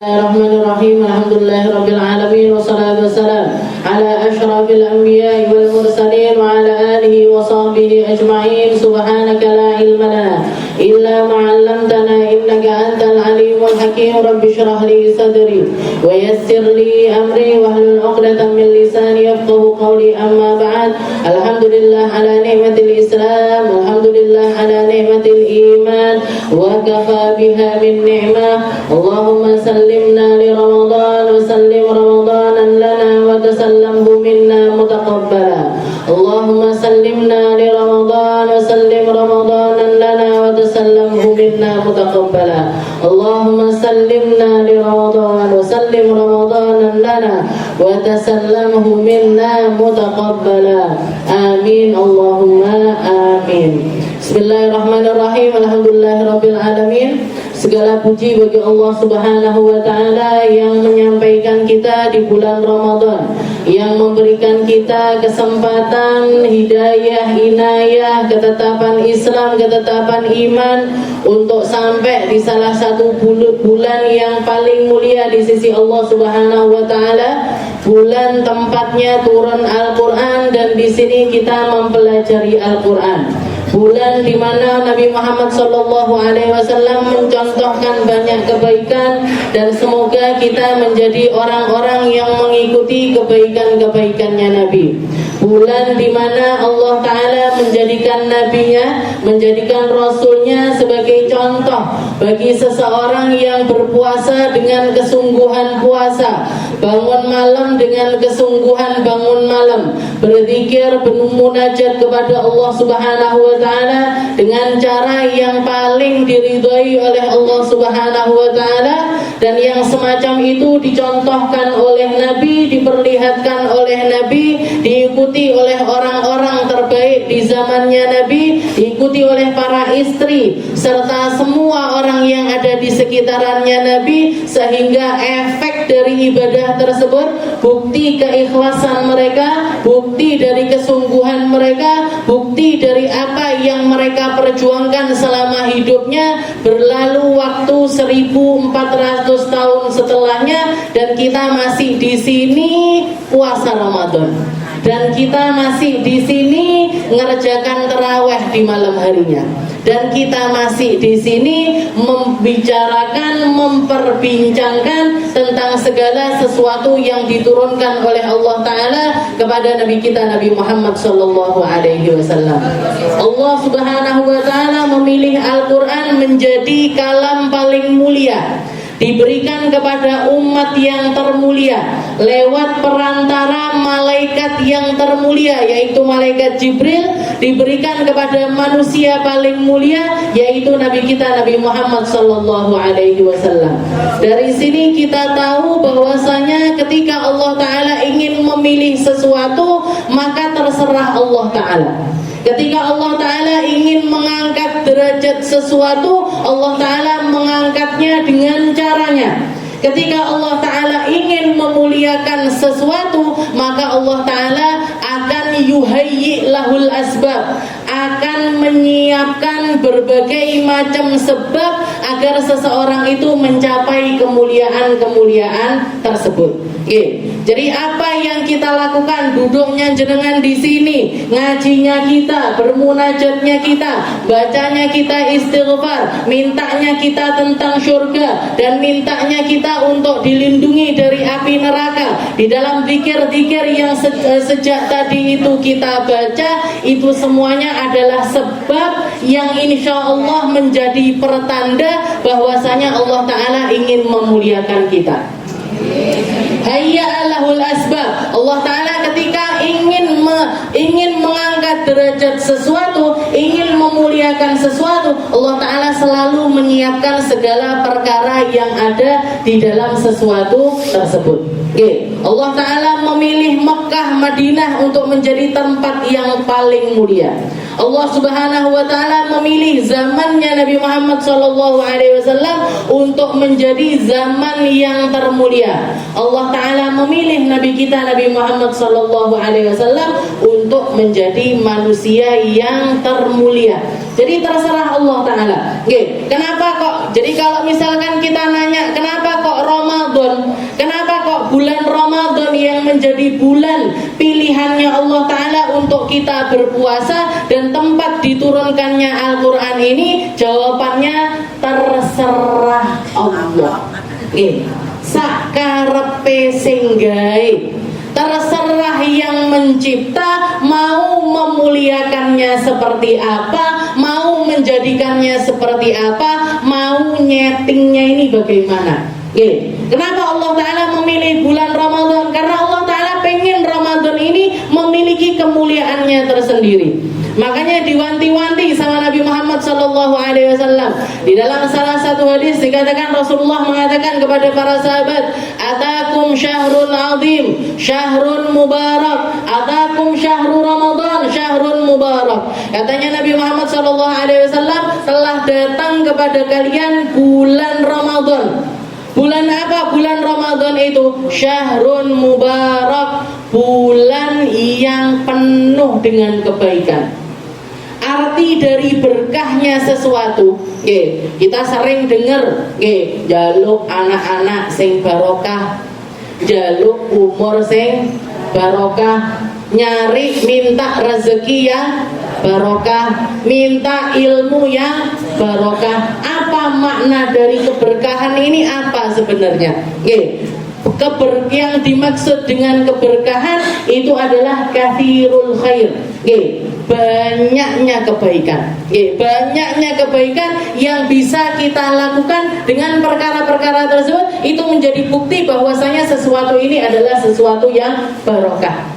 Bismillahirrahmanirrahim. Alhamdulillahirabbil alamin wassalatu wassalam ala asyrafil anbiya'i wal mursalin wa ala alihi wa sahbihi ajma'in. Subhanaka la ilma lana illa ma 'allamtana innaka antal alimul hakim. Rabbi shrah li sadri wa yassir li amri wahlul 'uqdatam min lisani yafqahu qawli. Amma ba'd. Alhamdulillah ala ni'matil Islam, alhamdulillah ala ni'matil iman wa kafa biha min ni'mah. Allahumma sallimna li Ramadan wa sallim Ramadanan lana wa tasallamhu minna mutaqabbala. Allahumma sallimna li Ramadan wa sallim Ramadanan lana wa tasallamhu minna mutaqabbala. Allahumma sallimna li Ramadan wa sallim Ramadanan lana wa tasallamhu minna mutaqabbala. Amin Allahumma amin. Bismillahirrahmanirrahim. Alhamdulillahirabbil alamin. Segala puji bagi Allah Subhanahu wa taala yang menyampaikan kita di bulan Ramadan, yang memberikan kita kesempatan, hidayah, inayah, ketetapan Islam, ketetapan iman untuk sampai di salah satu bulan yang paling mulia di sisi Allah Subhanahu wa taala, bulan tempatnya turun Al-Qur'an, dan di sini kita mempelajari Al-Qur'an. Bulan di mana Nabi Muhammad SAW mencontohkan banyak kebaikan, dan semoga kita menjadi orang-orang yang mengikuti kebaikan-kebaikannya Nabi. Bulan di mana Allah Ta'ala menjadikan Nabinya, menjadikan Rasulnya sebagai contoh bagi seseorang yang berpuasa dengan kesungguhan puasa, bangun malam dengan kesungguhan bangun malam, berzikir, bermunajat kepada Allah Subhanahu wa taala dengan cara yang paling diridhai oleh Allah Subhanahu wa taala, dan yang semacam itu dicontohkan oleh Nabi, diperlihatkan oleh Nabi, diikuti oleh orang-orang terbaik di zamannya Nabi, diikuti oleh para istri serta semua orang yang ada di sekitarannya Nabi, sehingga efek dari ibadah tersebut, bukti keikhlasan mereka, bukti dari kesungguhan mereka, bukti dari apa yang mereka perjuangkan selama hidupnya, berlalu waktu 1400 tahun setelahnya, dan kita masih di sini puasa Ramadan, dan kita masih di sini ngerjakan tarawih di malam harinya, dan kita masih di sini membicarakan, memperbincangkan tentang segala sesuatu yang diturunkan oleh Allah Ta'ala kepada Nabi kita Nabi Muhammad SAW. Allah Subhanahu wa Ta'ala memilih Al-Quran menjadi kalam paling mulia, diberikan kepada umat yang termulia lewat perantara malaikat yang termulia, yaitu malaikat Jibril, diberikan kepada manusia paling mulia, yaitu Nabi kita Nabi Muhammad SAW. Dari sini kita tahu bahwasanya ketika Allah Ta'ala ingin memilih sesuatu, maka terserah Allah Ta'ala. Ketika Allah Ta'ala ingin mengangkat derajat sesuatu, Allah Ta'ala mengangkatnya dengan caranya. Ketika Allah Ta'ala ingin memuliakan sesuatu, maka Allah Ta'ala akan yuhayyi lahul asbab, akan menyiapkan berbagai macam sebab agar seseorang itu mencapai kemuliaan-kemuliaan tersebut. Oke. Jadi apa yang kita lakukan, duduknya jenengan di sini, ngajinya kita, bermunajatnya kita, bacanya kita istighfar, mintanya kita tentang surga, dan mintanya kita untuk dilindungi dari api neraka. Di dalam zikir-zikir yang sejak tadi itu kita baca, itu semuanya adalah sebab yang insya Allah menjadi pertanda bahwasanya Allah Ta'ala ingin memuliakan kita. Hayya lahul asbab. Allah Ta'ala ketika ingin mengangkat derajat sesuatu, ingin memuliakan sesuatu, Allah Ta'ala selalu menyiapkan segala perkara yang ada di dalam sesuatu tersebut. Okay. Allah Ta'ala memilih Mekah, Madinah untuk menjadi tempat yang paling mulia. Allah Subhanahu wa Ta'ala memilih zamannya Nabi Muhammad SAW untuk menjadi zaman yang termulia. Allah Ta'ala memilih Nabi kita Nabi Muhammad SAW untuk menjadi manusia yang termulia. Jadi terserah Allah Ta'ala. Kenapa kok? Jadi kalau misalkan kita nanya kenapa kok Ramadan kita berpuasa dan tempat diturunkannya Al-Quran ini? Jawabannya terserah Allah. Sakarepe sing gawe. Terserah yang mencipta mau memuliakannya seperti apa, mau menjadikannya seperti apa, mau nyetingnya ini bagaimana. Kenapa Allah Ta'ala memilih bulan Ramadan? Karena Allah Ta'ala pengen Ramadan ini memiliki kemuliaannya tersendiri. Makanya diwanti-wanti sama Nabi Muhammad SAW. Di dalam salah satu hadis dikatakan, Rasulullah mengatakan kepada para sahabat, "Atakum syahrul azim, syahrun mubarak, atakum syahru Ramadan, syahrun mubarak." Katanya Nabi Muhammad SAW, telah datang kepada kalian bulan Ramadan. Bulan apa? Bulan Ramadan itu syahrun mubarak, bulan yang penuh dengan kebaikan. Arti dari berkahnya sesuatu, kita sering dengar, jaluk anak-anak sing barokah, jaluk umur sing barokah, nyari minta rezeki yang barokah, minta ilmu yang barokah. Apa makna dari keberkahan ini? Apa sebenarnya? Yang dimaksud dengan keberkahan itu adalah kathirul khair, banyaknya kebaikan, banyaknya kebaikan yang bisa kita lakukan dengan perkara-perkara tersebut. Itu menjadi bukti bahwasanya sesuatu ini adalah sesuatu yang barokah.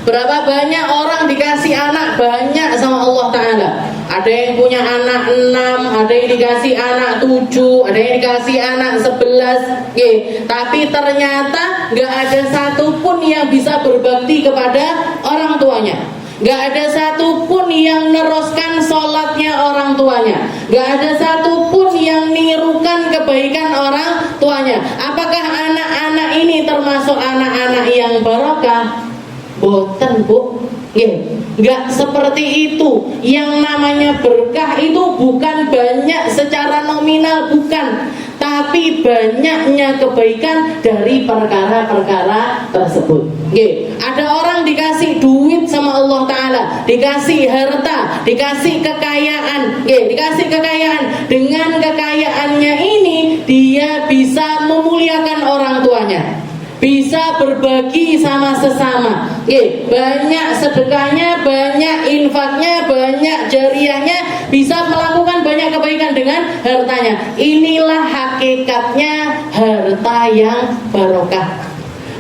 Berapa banyak orang dikasih anak banyak sama Allah Ta'ala. Ada yang punya anak 6, ada yang dikasih anak 7, ada yang dikasih anak 11. Tapi ternyata gak ada satupun yang bisa berbakti kepada orang tuanya. Gak ada satupun yang neruskan sholatnya orang tuanya. Gak ada satupun yang nirukan kebaikan orang tuanya. Apakah anak-anak ini termasuk anak-anak yang barokah? Boten, Bu. Enggak seperti itu. Yang namanya berkah itu bukan banyak secara nominal, bukan, tapi banyaknya kebaikan dari perkara-perkara tersebut. Ada orang dikasih duit sama Allah Ta'ala, dikasih harta, dikasih kekayaan, dikasih kekayaan. Dengan kekayaannya ini dia bisa memuliakan orang tuanya, bisa berbagi sama sesama, banyak sedekahnya, banyak infaknya, banyak jariahnya, bisa melakukan banyak kebaikan dengan hartanya. Inilah hakikatnya harta yang barokah.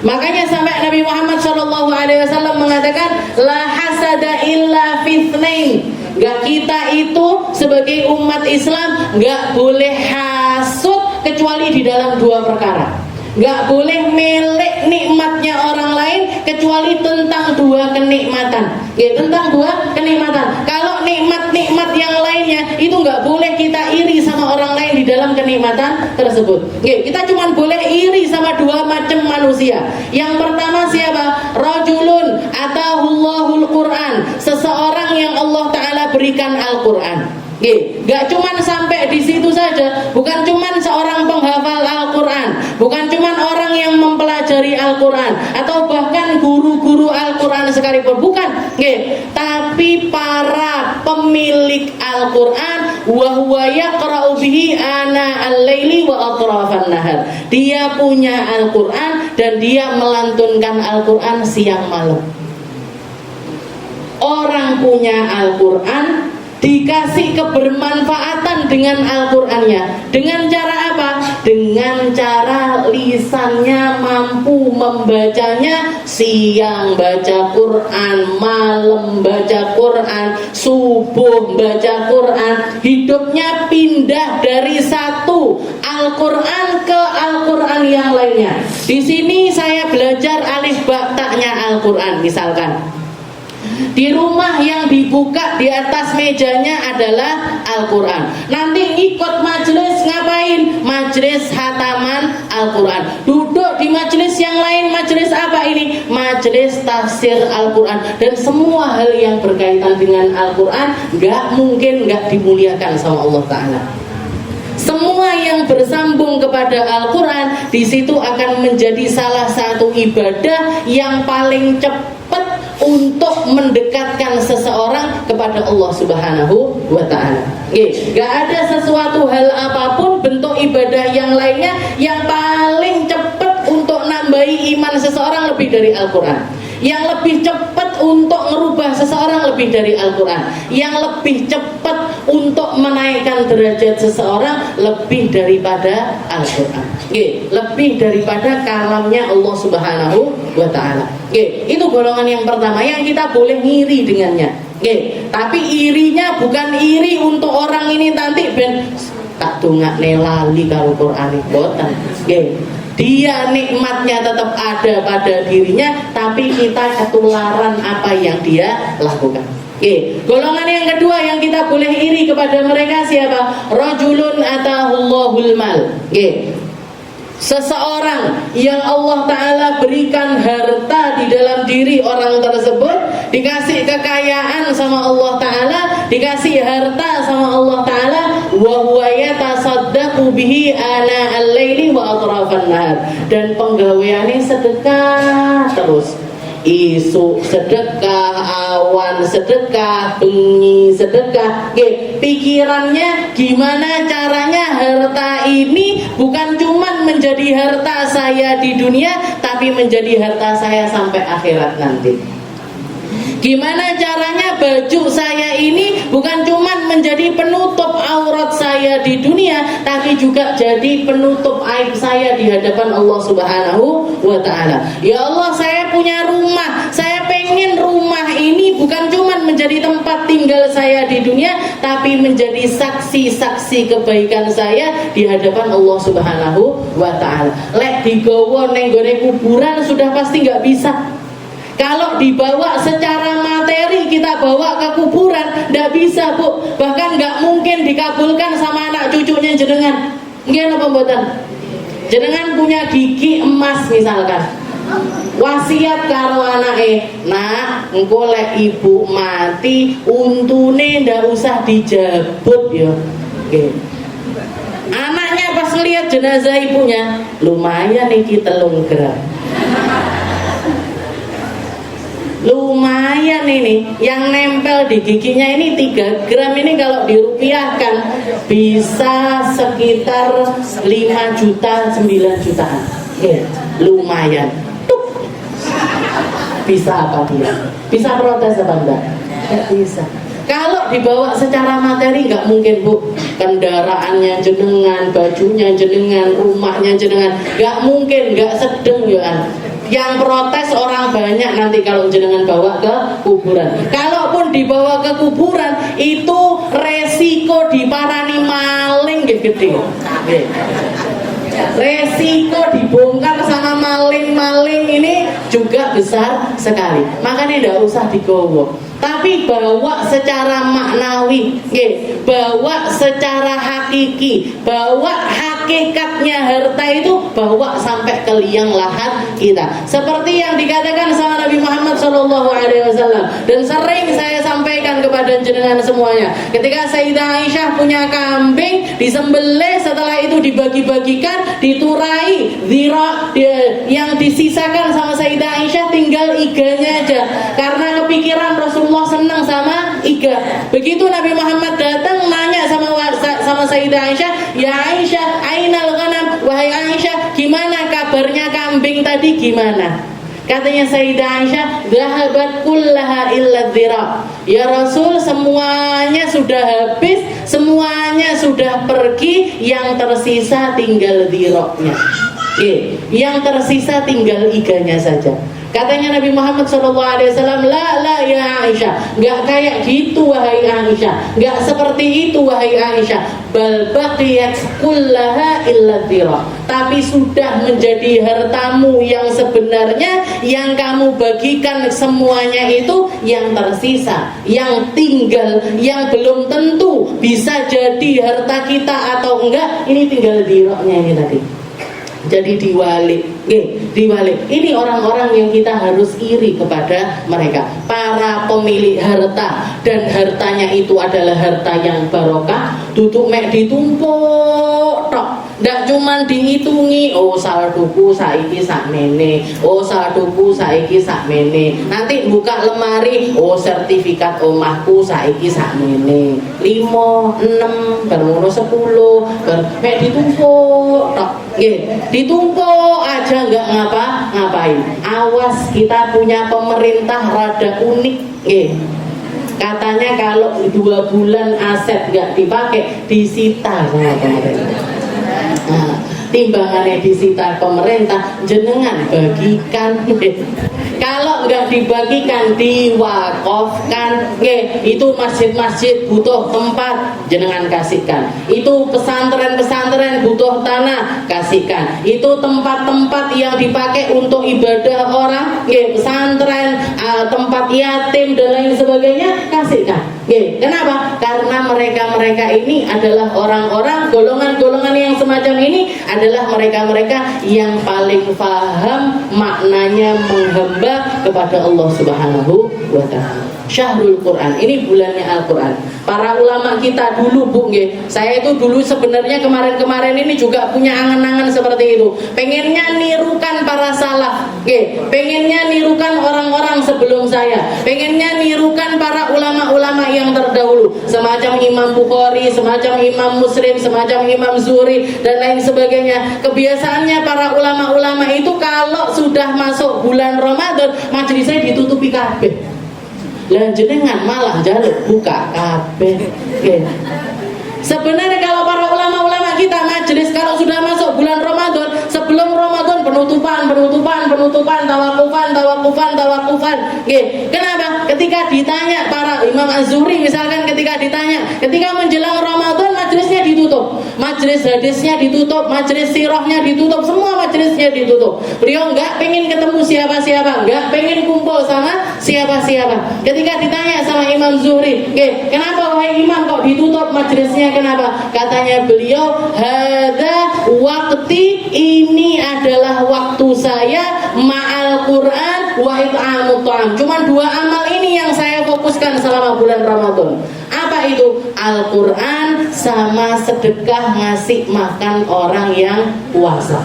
Makanya sampai Nabi Muhammad SAW mengatakan, la hasada illa fitnain. Kita itu sebagai umat Islam gak boleh hasud kecuali di dalam dua perkara. Gak boleh melek nikmatnya orang lain kecuali tentang dua kenikmatan. Tentang dua kenikmatan. Kalau nikmat-nikmat yang lainnya itu gak boleh kita iri sama orang lain di dalam kenikmatan tersebut. Kita cuma boleh iri sama dua macam manusia. Yang pertama siapa? Rajulun atahullahul Quran, seseorang yang Allah Ta'ala berikan Al-Quran. Gak cuman sampai di situ saja, bukan cuman seorang penghafal Al-Quran, bukan cuman orang yang mempelajari Al-Quran, atau bahkan guru-guru Al-Quran sekalipun, bukan, tapi para pemilik Al-Quran, wa huwa yaqra'u bihi ana al-laili wa atrafan nahar. Dia punya Al-Quran dan dia melantunkan Al-Quran siang malam. Orang punya Al-Quran dikasih kebermanfaatan dengan Al-Qur'annya. Dengan cara apa? Dengan cara lisannya mampu membacanya, siang baca Quran, malam baca Quran, subuh baca Quran. Hidupnya pindah dari satu Al-Quran ke Al-Quran yang lainnya. Di sini saya belajar alif ba ta'nya Al-Quran misalkan. Di rumah yang dibuka di atas mejanya adalah Al-Quran. Nanti ikut majelis ngapain? Majelis hataman Al-Quran. Duduk di majelis yang lain, majelis apa ini? Majelis tafsir Al-Quran. Dan semua hal yang berkaitan dengan Al-Quran gak mungkin gak dimuliakan sama Allah Ta'ala. Semua yang bersambung kepada Al-Quran di situ akan menjadi salah satu ibadah yang paling cepat untuk mendekatkan seseorang kepada Allah Subhanahu wa ta'ala. Gak ada sesuatu hal apapun bentuk ibadah yang lainnya yang paling cepat untuk nambahi iman seseorang lebih dari Al-Quran. Yang lebih cepat untuk merubah seseorang lebih dari Al-Quran. Yang lebih cepat untuk menaikkan derajat seseorang lebih daripada Al-Quran. Lebih daripada kalamnya Allah Subhanahu wa ta'ala. Itu golongan yang pertama yang kita boleh ngiri dengannya. Tapi irinya bukan iri untuk orang ini nanti ben tak dongak nelali karo Quran boten. Dia nikmatnya tetap ada pada dirinya, tapi kita ketularan apa yang dia lakukan. Golongan yang kedua yang kita boleh iri kepada mereka siapa? Rajulun atahullahul mal. Seseorang yang Allah Ta'ala berikan harta di dalam diri orang tersebut, dikasih kekayaan sama Allah Ta'ala, dikasih harta sama Allah Ta'ala, wa huwa yatasaddaqu bihi ana al-laili wa atrafan nahar, dan penggaweane sedekah terus. Isu sedekah, awan sedekah, bengi sedekah. Pikirannya gimana caranya harta ini bukan cuma menjadi harta saya di dunia, tapi menjadi harta saya sampai akhirat nanti. Gimana caranya baju saya ini bukan cuma menjadi penutup aurat saya di dunia, tapi juga jadi penutup aib saya di hadapan Allah Subhanahu wa ta'ala. Ya Allah, saya punya rumah, saya pengen rumah ini bukan cuma menjadi tempat tinggal saya di dunia, tapi menjadi saksi-saksi kebaikan saya di hadapan Allah Subhanahu wa ta'ala. Lek digawa neng gone kuburan sudah pasti nggak bisa. Kalau dibawa secara materi kita bawa ke kuburan, nggak bisa bu, bahkan nggak mungkin dikabulkan sama anak cucunya jenengan. Nggih napa mboten? Jenengan punya gigi emas misalkan, wasiat karo anake, nak engko lek ibu mati untune ndak usah dijabut ya. Nggih. Anaknya pas lihat jenazah ibunya, lumayan iki 3 gram. Lumayan ini yang nempel di giginya ini 3 gram ini kalau dirupiahkan bisa sekitar 5 juta 9 jutaan. Lumayan. Bisa apa dia? Bisa protes apa enggak? Enggak bisa. Kalau dibawa secara materi nggak mungkin bu. Kendaraannya jenengan, bajunya jenengan, rumahnya jenengan, nggak mungkin, nggak sedeng ya. Yang protes orang banyak nanti kalau jenengan bawa ke kuburan. Kalaupun dibawa ke kuburan itu resiko diparani maling gede. Resiko dibongkar sama maling-maling ini juga besar sekali. Makanya tidak usah digowo. Tapi bawa secara maknawi, bawa secara hakiki, bawa hakikatnya harta itu bawa sampai ke liang lahat kita. Seperti yang dikatakan sama Nabi Muhammad SAW dan sering saya sampaikan kepada jenengan semuanya. Ketika Sayyidah Aisyah punya kambing, disembelih, setelah itu dibagi-bagikan, diturai, yang disisakan sama Sayyidah Aisyah tinggal iganya aja. Karena kepikiran Rasulullah senang sama iga. Begitu Nabi Muhammad datang nanya sama Sayyidah Aisyah, ya Aisyah, ainal ghanam, wahai Aisyah, gimana kabarnya kambing tadi gimana? Katanya Sayyidah Aisyah, dhahabat kullaha illa dhira. Ya Rasul, semuanya sudah habis, semuanya sudah pergi, yang tersisa tinggal dhiroknya. Yang tersisa tinggal iganya saja. Katanya Nabi Muhammad SAW, la ya Aisyah, nggak kayak gitu wahai Aisyah, nggak seperti itu wahai Aisyah. Bal baqiyat kullaha illa dhira. Tapi sudah menjadi hartamu yang sebenarnya, yang kamu bagikan semuanya itu yang tersisa, yang tinggal, yang belum tentu bisa jadi harta kita atau enggak. Ini tinggal dhiranya ini tadi. Jadi diwalik. Ini orang-orang yang kita harus iri kepada mereka, para pemilik harta, dan hartanya itu adalah harta yang barokah, duduk mek ditumpuk tok. Ndak cuman dihitungi, oh saldoku saiki sakmene, oh saldoku saiki sakmene. Nanti buka lemari, oh sertifikat omahku saiki sakmene. 5, 6, baru 10, mek ditumpuk tok. Nggih, ditumpuk aja enggak ngapain. Awas, kita punya pemerintah rada unik, nggih. Katanya kalau 2 bulan aset nggak dipakai disita sama pemerintah. Nah, timbangannya disita pemerintah, jenengan bagikan. Kalau nggak dibagikan diwakofkan. Itu masjid-masjid butuh tempat, jenengan kasihkan. Itu pesantren-pesantren butuh tanah, kasihkan. Itu tempat-tempat yang dipakai untuk ibadah orang, pesantren, tempat yatim dan lain sebagainya, kasihkan. Kenapa? Karena mereka-mereka ini adalah orang-orang, golongan-golongan yang semacam ini adalah mereka-mereka yang paling paham maknanya menghamba kepada Allah Subhanahu wa Ta'ala. Syahrul Quran, ini bulannya Al-Quran. Para ulama kita dulu, Bu, saya itu dulu sebenarnya kemarin-kemarin ini juga punya angan-angan seperti itu. Pengennya nirukan para salaf, pengennya nirukan orang-orang sebelum saya, pengennya nirukan para ulama-ulama yang terdahulu, semacam Imam Bukhari, semacam Imam Muslim, semacam Imam Zuhri dan lain sebagainya. Kebiasaannya para ulama-ulama itu kalau sudah masuk bulan Ramadan, majelisnya ditutupi kabeh. Lah jenengan malah jaluk buka kabeh. Sebenarnya kalau para ulama-ulama kita majelis kalau sudah masuk bulan Ramadan, sebelum Ramadan penutupan, tawakufan. Kenapa? Ketika ditanya para Imam Az-Zuhri misalkan, ketika menjelang Ramadan majelisnya ditutup, majelis hadisnya ditutup, majelis sirahnya ditutup, semua majelisnya ditutup. Beliau enggak pengen ketemu siapa-siapa, enggak pengen kumpul sama siapa-siapa. Ketika ditanya sama Imam Zuhri, kenapa wahai Imam kok ditutup majelisnya? Kenapa? Katanya beliau, hadza waqti, ini adalah waktu saya ma'al Quran wa it'amut ta'am. Cuman 2 amal ini yang saya fokuskan selama bulan Ramadan. Apa itu? Al-Quran sama sedekah ngasih makan orang yang puasa.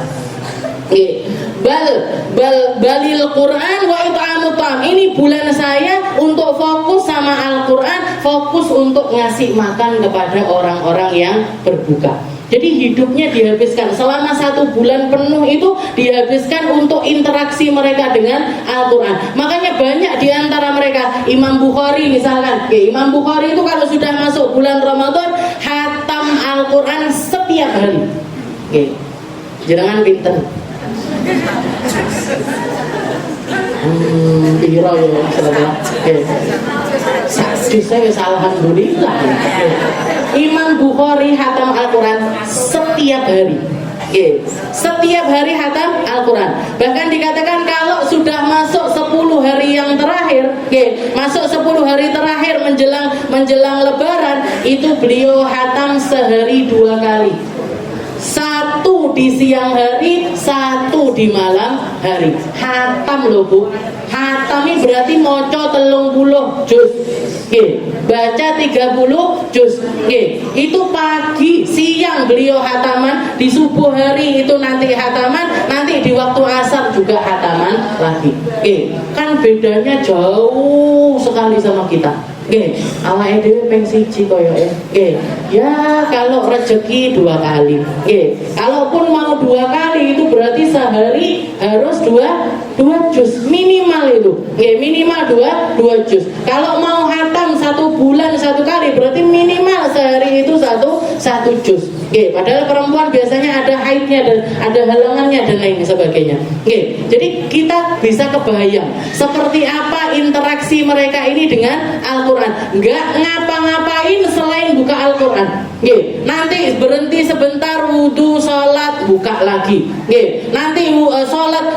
Balil Quran wa it'amut ta'am. Ini bulan saya untuk fokus sama Al-Quran, fokus untuk ngasih makan kepada orang-orang yang berbuka. Jadi hidupnya dihabiskan selama 1 bulan penuh itu dihabiskan untuk interaksi mereka dengan Al-Quran. Makanya banyak diantara mereka, Imam Bukhari misalkan, Imam Bukhari itu kalau sudah masuk bulan Ramadan hatam Al-Quran setiap hari. Jangan pinter. Piro ya salah. Saya alhamdulillah. Imam Bukhari hatam Al-Quran setiap hari. Setiap hari hatam Al-Quran. Bahkan dikatakan kalau sudah masuk 10 hari yang terakhir, masuk 10 hari terakhir menjelang Lebaran, itu beliau hatam sehari 2 kali. 1 di siang hari, 1 di malam hari. Hatam loh, Bu. Hatam ini berarti moco 30 juz. Baca 30 juz. Itu pagi, siang beliau hataman, di subuh hari itu nanti hataman, nanti di waktu asar juga hataman lagi. Kan bedanya jauh sekali sama kita. Awake dhewe ping 1 koyoke. Ya kalau rezeki 2 kali. Kalaupun mau 2 kali itu berarti sehari harus 2 juz minimal itu. Minimal 2 juz. Kalau mau hatam 1 bulan 1 kali berarti minimal sehari itu 1 juz. Padahal perempuan biasanya ada haidnya dan ada halangannya dan lain sebagainya. Jadi kita bisa kebayang seperti apa interaksi mereka ini dengan Al-Quran. Nggak ngapa-ngapain selain buka Al-Quran. Nanti berhenti sebentar wudu, sholat, buka lagi. Nanti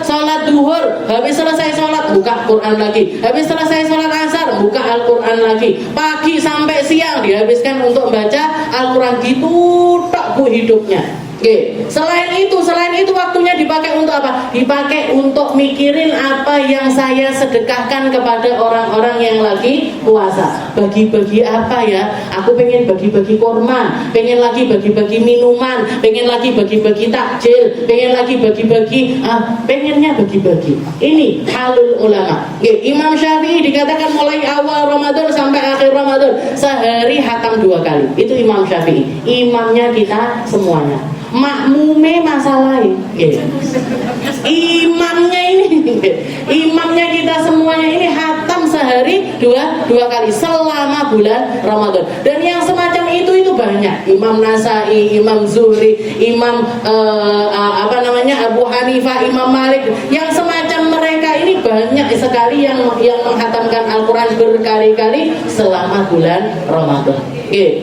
sholat duhur, habis selesai sholat buka Quran lagi. Habis selesai sholat asar buka Al-Quran lagi. Pagi sampai siang dihabiskan untuk baca Al-Quran. Gitu tak Bu hidupnya. Selain itu waktunya dipakai untuk apa? Dipakai untuk mikirin apa yang saya sedekahkan kepada orang-orang yang lagi puasa. Bagi-bagi apa ya? Aku pengen bagi-bagi kurma, pengen lagi bagi-bagi minuman, pengen lagi bagi-bagi takjil, pengen lagi bagi-bagi, pengennya bagi-bagi. Ini halul ulama. Imam Syafi'i dikatakan mulai awal Ramadan sampai akhir Ramadan sehari hatam 2 kali. Itu Imam Syafi'i. Imamnya kita semuanya. Makmume masalah imamnya kita semuanya ini hatam sehari dua kali selama bulan Ramadan. Dan yang semacam itu banyak. Imam Nasai, Imam Zuhri, Imam Abu Hanifah, Imam Malik, yang semacam mereka ini banyak sekali yang menghatamkan Al-Quran berkali-kali selama bulan Ramadan.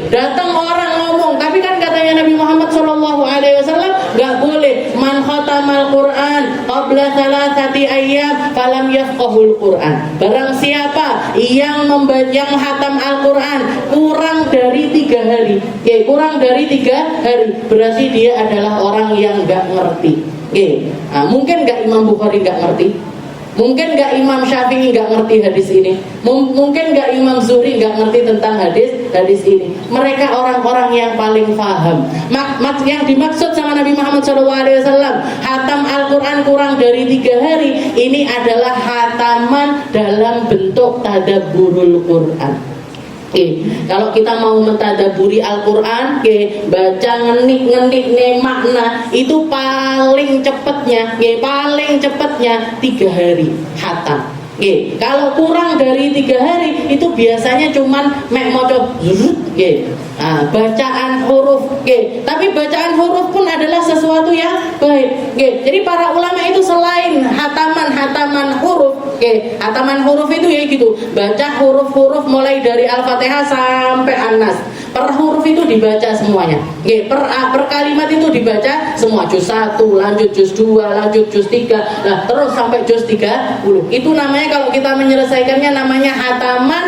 Datang orang ngomong, tapi kan katanya Nabi Muhammad SAW nggak boleh man khatamal Quran qabla thalathati ayyam falam yafqahul Quran. Barang siapa yang hatam Al-Quran kurang dari 3 hari, kurang dari 3 hari, berarti dia adalah orang yang nggak ngerti. Mungkin nggak Imam Bukhari nggak ngerti? Mungkin nggak Imam Syafi'i nggak ngerti hadis ini? Mungkin nggak Imam Zuhri nggak ngerti tentang hadis ini? Mereka orang-orang yang paling paham. Yang dimaksud sama Nabi Muhammad SAW hatam Al-Quran kurang dari 3 hari, ini adalah hataman dalam bentuk tadabburul Quran. Kalau kita mau mentadaburi Al-Quran, baca ngenik makna, itu paling cepatnya 3 hari hatam. Kalau kurang dari 3 hari itu biasanya cuman mek moco bacaan huruf. Tapi bacaan huruf pun adalah sesuatu yang baik. Jadi para ulama itu selain hataman huruf, hataman huruf itu ya gitu, baca huruf-huruf mulai dari Al-Fatihah sampai An-Nas. Per huruf itu dibaca semuanya. Per kalimat itu dibaca semua. Juz 1, lanjut juz 2, lanjut juz 3, nah terus sampai juz 30. Itu namanya, kalau kita menyelesaikannya, namanya hataman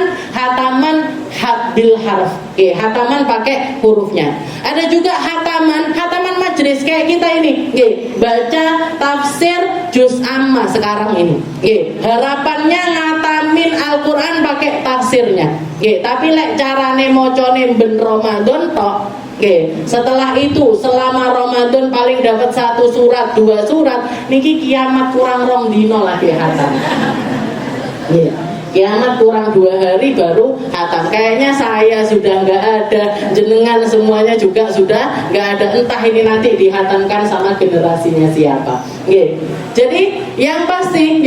bil harf. Hataman pakai hurufnya. Ada juga hataman majlis kayak kita ini. Baca tafsir juz amma sekarang ini. Harapannya ngatamin Al-Quran pakai tafsirnya. Tapi lek carane mocone ben Ramadan tok. Setelah itu selama Ramadan paling dapat 1 surat 2 surat, niki kiamat kurang rong dino lagi hatam. Kiamat kurang 2 hari baru hatam. Kayaknya saya sudah nggak ada, jenengan semuanya juga sudah nggak ada. Entah ini nanti dihatamkan sama generasinya siapa. Jadi yang pasti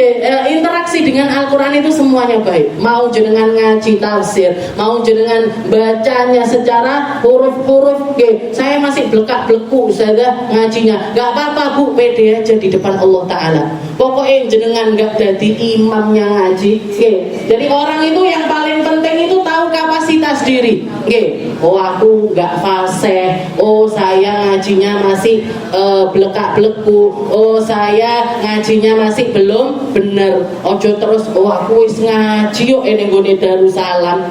interaksi dengan Al-Quran itu semuanya baik. Mau jenengan ngaji tafsir, mau jenengan bacanya secara huruf-huruf, saya masih blekak-bleku saya ngajinya, nggak apa-apa Bu, pede aja di depan Allah Ta'ala. Pokoknya jenengan nggak jadi imamnya ngaji. Jadi orang itu yang paling penting itu tahu kapasitas diri. Oh aku nggak fasih, oh saya ngajinya masih blekak-bleku, oh saya ngajinya masih belum bener. Ojo terus aku wis ngaji yo ning gone Darussalam.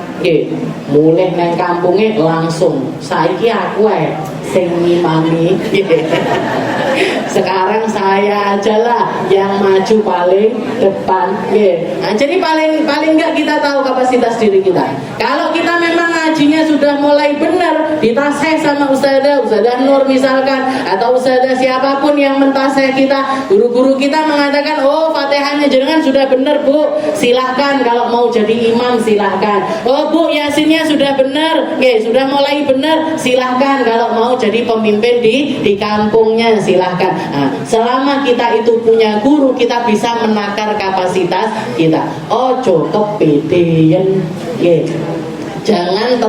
Mulai nang kampunge langsung saiki aku sing ngimami. Sekarang saya ajalah yang maju paling depan. Jadi paling enggak kita tahu kapasitas diri kita. Kalau kita memang ngajinya sudah mulai benar, ditasih sama Ustazah Nur misalkan, atau Ustazah siapapun yang mentasih kita, guru-guru kita mengatakan, oh Fatihahnya jenengan sudah benar Bu, silahkan kalau mau jadi imam silahkan. Oh Bu, Yasinnya sudah benar, sudah mulai benar, silahkan kalau mau jadi pemimpin di kampungnya silahkan. Nah, selama kita itu punya guru, kita bisa menakar kapasitas kita. Ojo kepedean. Jangan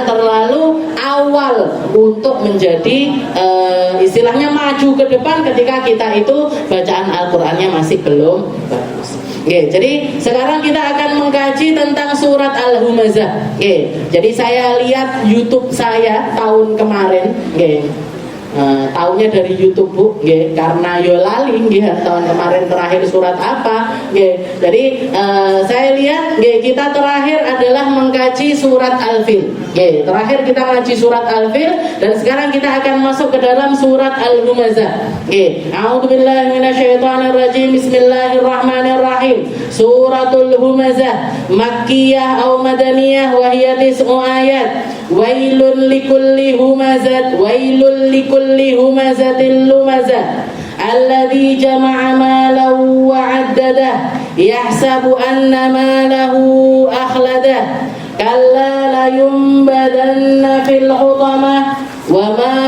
terlalu awal untuk menjadi istilahnya maju ke depan ketika kita itu bacaan Al-Qur'annya masih belum bagus. Jadi sekarang kita akan mengkaji tentang surat Al-Humazah. Jadi saya lihat YouTube saya tahun kemarin. Tahunya dari YouTube Bu, karena yo lali tahun kemarin terakhir surat apa, Nggih. Jadi saya lihat nggih kita terakhir adalah mengkaji surat Al-Fil. Nggih, terakhir kita ngaji surat Al-Fil dan sekarang kita akan masuk ke dalam surat Al-Humazah. Nggih. A'udzubillahi minasyaitonirrajim. Bismillahirrahmanirrahim. Suratul Humazah Makkiyah atau Madaniyah wa hiya 9 ayat. Wailul likulli humazat, wailul likulli humazatil lumazah. Alladhi jama'a malahu wa 'addadah yahsabu anna malahu akhladah kalla la yunbadanna fil hutamah wa ma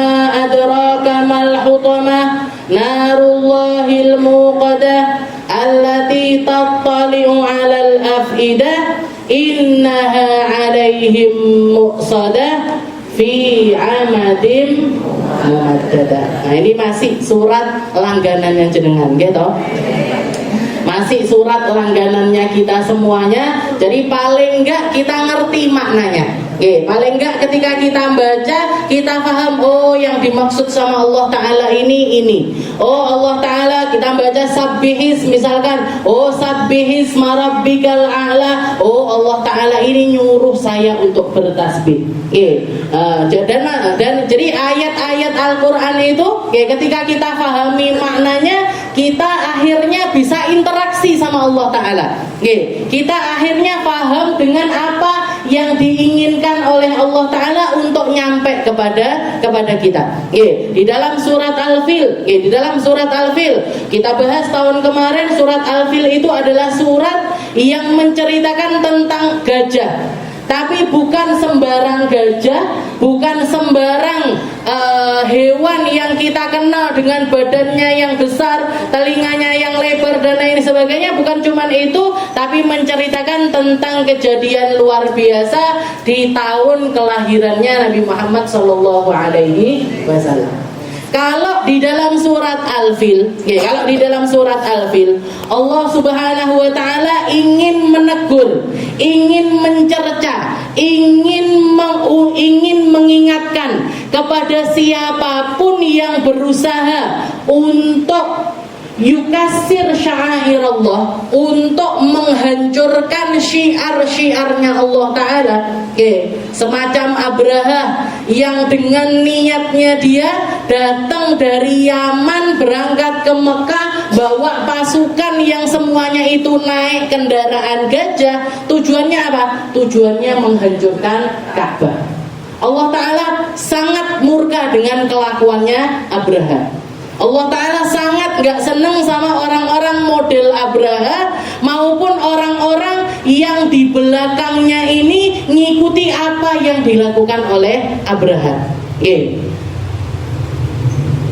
adraka mal hutamah narullahil muqadah allati tattali'u 'alal afidah innaha 'alaihim muqsadah fi 'amadim mumaddadah. Nah, ini masih surat langganannya jenengan gitu. Masih surat langganannya kita semuanya. Jadi paling enggak kita ngerti maknanya. Paling enggak ketika kita baca kita paham, oh yang dimaksud sama Allah Ta'ala ini. Oh Allah Ta'ala kita baca sabbihis misalkan, oh sabbihis marabbikal a'la. Oh Allah Ta'ala ini nyuruh saya untuk bertasbih. Dan jadi ayat-ayat Al-Quran itu ketika kita pahami maknanya, kita akhirnya bisa interaksi sama Allah Ta'ala. Kita akhirnya paham dengan apa yang diinginkan oleh Allah Ta'ala untuk nyampe kepada kita. Di dalam surat Al-Fil, di dalam surat Al-Fil kita bahas tahun kemarin, surat Al-Fil itu adalah surat yang menceritakan tentang gajah. Tapi bukan sembarang gajah, bukan sembarang hewan yang kita kenal dengan badannya yang besar, telinganya yang lebar dan lain sebagainya. Bukan cuma itu, tapi menceritakan tentang kejadian luar biasa di tahun kelahirannya Nabi Muhammad SAW. Kalau di dalam surat Al-Fil, kalau di dalam surat Al-Fil, Allah Subhanahu wa Ta'ala ingin menegur, ingin mencerca, ingin mengingatkan kepada siapapun yang berusaha untuk yukasir sya'airallah, untuk menghancurkan syiar-syiarnya Allah Ta'ala. Semacam Abraha yang dengan niatnya dia datang dari Yaman berangkat ke Mekah, bawa pasukan yang semuanya itu naik kendaraan gajah. Tujuannya apa? Tujuannya menghancurkan Ka'bah. Allah Ta'ala sangat murka dengan kelakuannya Abraha. Allah Ta'ala sangat gak senang sama orang-orang model Abraha maupun orang-orang yang di belakangnya ini ngikuti apa yang dilakukan oleh Abraha.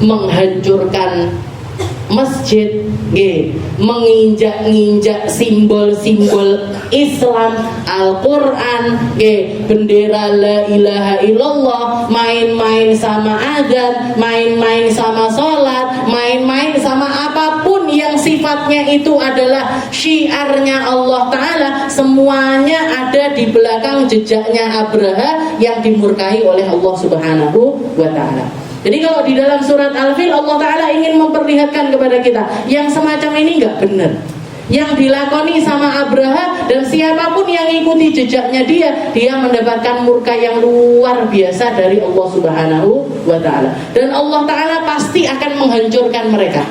Menghancurkan masjid, menginjak-injak simbol-simbol Islam, Al-Quran, bendera la ilaha illallah, main-main sama adzan, main-main sama sholat, main-main sama apapun yang sifatnya itu adalah syiarnya Allah Ta'ala. Semuanya ada di belakang jejaknya Abraha yang dimurkahi oleh Allah Subhanahu wa Ta'ala. Jadi kalau di dalam surat Al-Fil, Allah Ta'ala ingin memperlihatkan kepada kita yang semacam ini nggak benar, yang dilakoni sama Abraha, dan siapapun yang ikuti jejaknya dia mendapatkan murka yang luar biasa dari Allah Subhanahu wa Ta'ala. Dan Allah Ta'ala pasti akan menghancurkan mereka.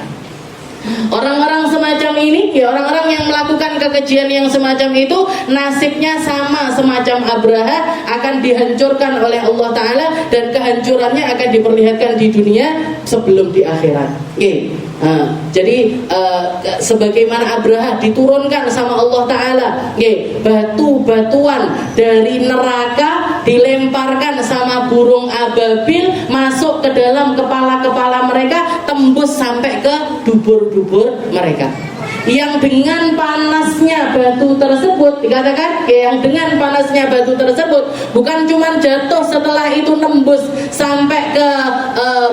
Orang-orang semacam ini, orang-orang yang melakukan kekejian yang semacam itu, nasibnya sama semacam Abraha, akan dihancurkan oleh Allah Ta'ala, dan kehancurannya akan diperlihatkan di dunia sebelum di akhirat. Jadi sebagaimana Abraha diturunkan sama Allah Ta'ala, batu-batuan dari neraka dilemparkan sama burung ababil, masuk ke dalam kepala-kepala mereka, tembus sampai ke dubur-dubur mereka. Yang dengan panasnya batu tersebut, dikatakan yang dengan panasnya batu tersebut bukan cuma jatuh setelah itu nembus sampai ke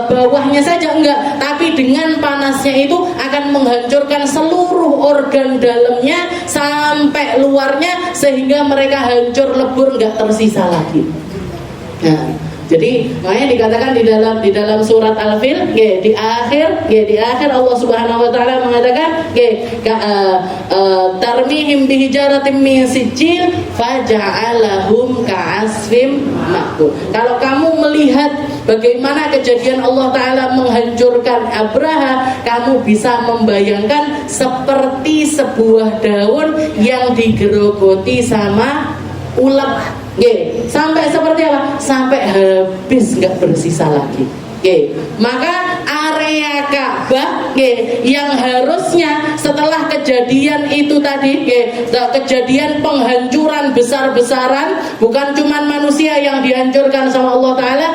bawahnya saja, enggak, tapi dengan panasnya itu akan menghancurkan seluruh organ dalamnya sampai luarnya, sehingga mereka hancur lebur, enggak tersisa lagi. Nah, jadi makanya dikatakan di dalam surat Al-Fil, di akhir Allah Subhanahu wa Ta'ala mengatakan tarmihim bihijaratin min sijil faja'alahum ka'asfim ma'kul. Kalau kamu melihat bagaimana kejadian Allah Ta'ala menghancurkan Abraha, kamu bisa membayangkan seperti sebuah daun yang digerogoti sama ulat. Sampai seperti apa? Sampai habis, nggak bersisa lagi. Maka area Ka'bah yang harusnya setelah kejadian itu tadi, kejadian penghancuran besar-besaran, bukan cuma manusia yang dihancurkan sama Allah Ta'ala,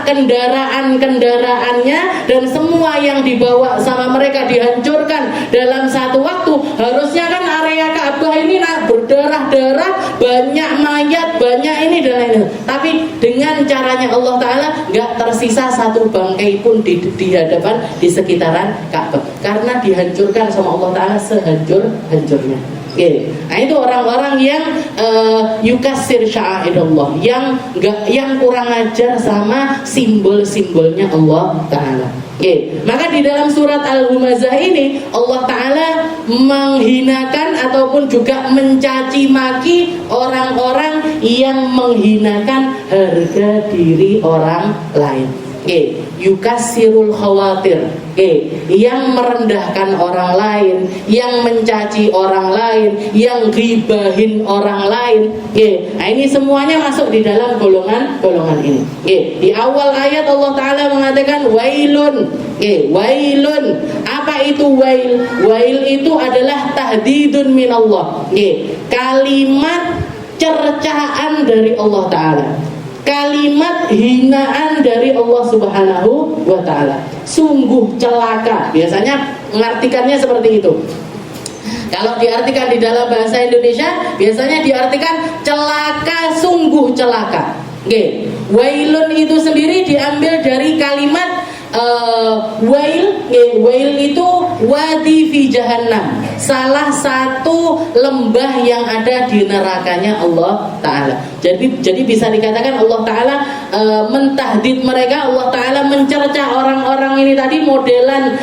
kendaraan-kendaraannya dan semua yang dibawa sama mereka dihancurkan dalam satu waktu. Harusnya kan area Ka'bah ini berdarah-darah, banyak mayat, banyak ini dan lain-lain. Tapi dengan caranya Allah Ta'ala nggak tersisa satu bangkai pun di hadapan, di sekitaran Ka'bah, karena dihancurkan sama Allah Ta'ala sehancur-hancurnya. Nah itu orang-orang yang yukassir sya'airallah, yang kurang ajar sama simbol-simbolnya Allah Ta'ala. Maka di dalam surat Al-Humazah ini Allah Ta'ala menghinakan ataupun juga mencaci maki orang-orang yang menghinakan harga diri orang lain. Yukassirul khawatir, yang merendahkan orang lain, yang mencaci orang lain, yang ghibahin orang lain. Nah ini semuanya masuk di dalam golongan ini. Di awal ayat Allah Ta'ala mengatakan wailun. Wailun, apa itu wail? Wail itu adalah tahdidun minallah, kalimat cercaan dari Allah Ta'ala, kalimat hinaan dari Allah Subhanahu wa Ta'ala. Sungguh celaka. Biasanya mengartikannya seperti itu. Kalau diartikan di dalam bahasa Indonesia, biasanya diartikan celaka, sungguh celaka. Wailun itu sendiri diambil dari kalimat wail itu wadi fi jahannam, salah satu lembah yang ada di nerakanya Allah Ta'ala. Jadi bisa dikatakan Allah Ta'ala mentahdid mereka, Allah Ta'ala mencerca orang-orang ini tadi modelan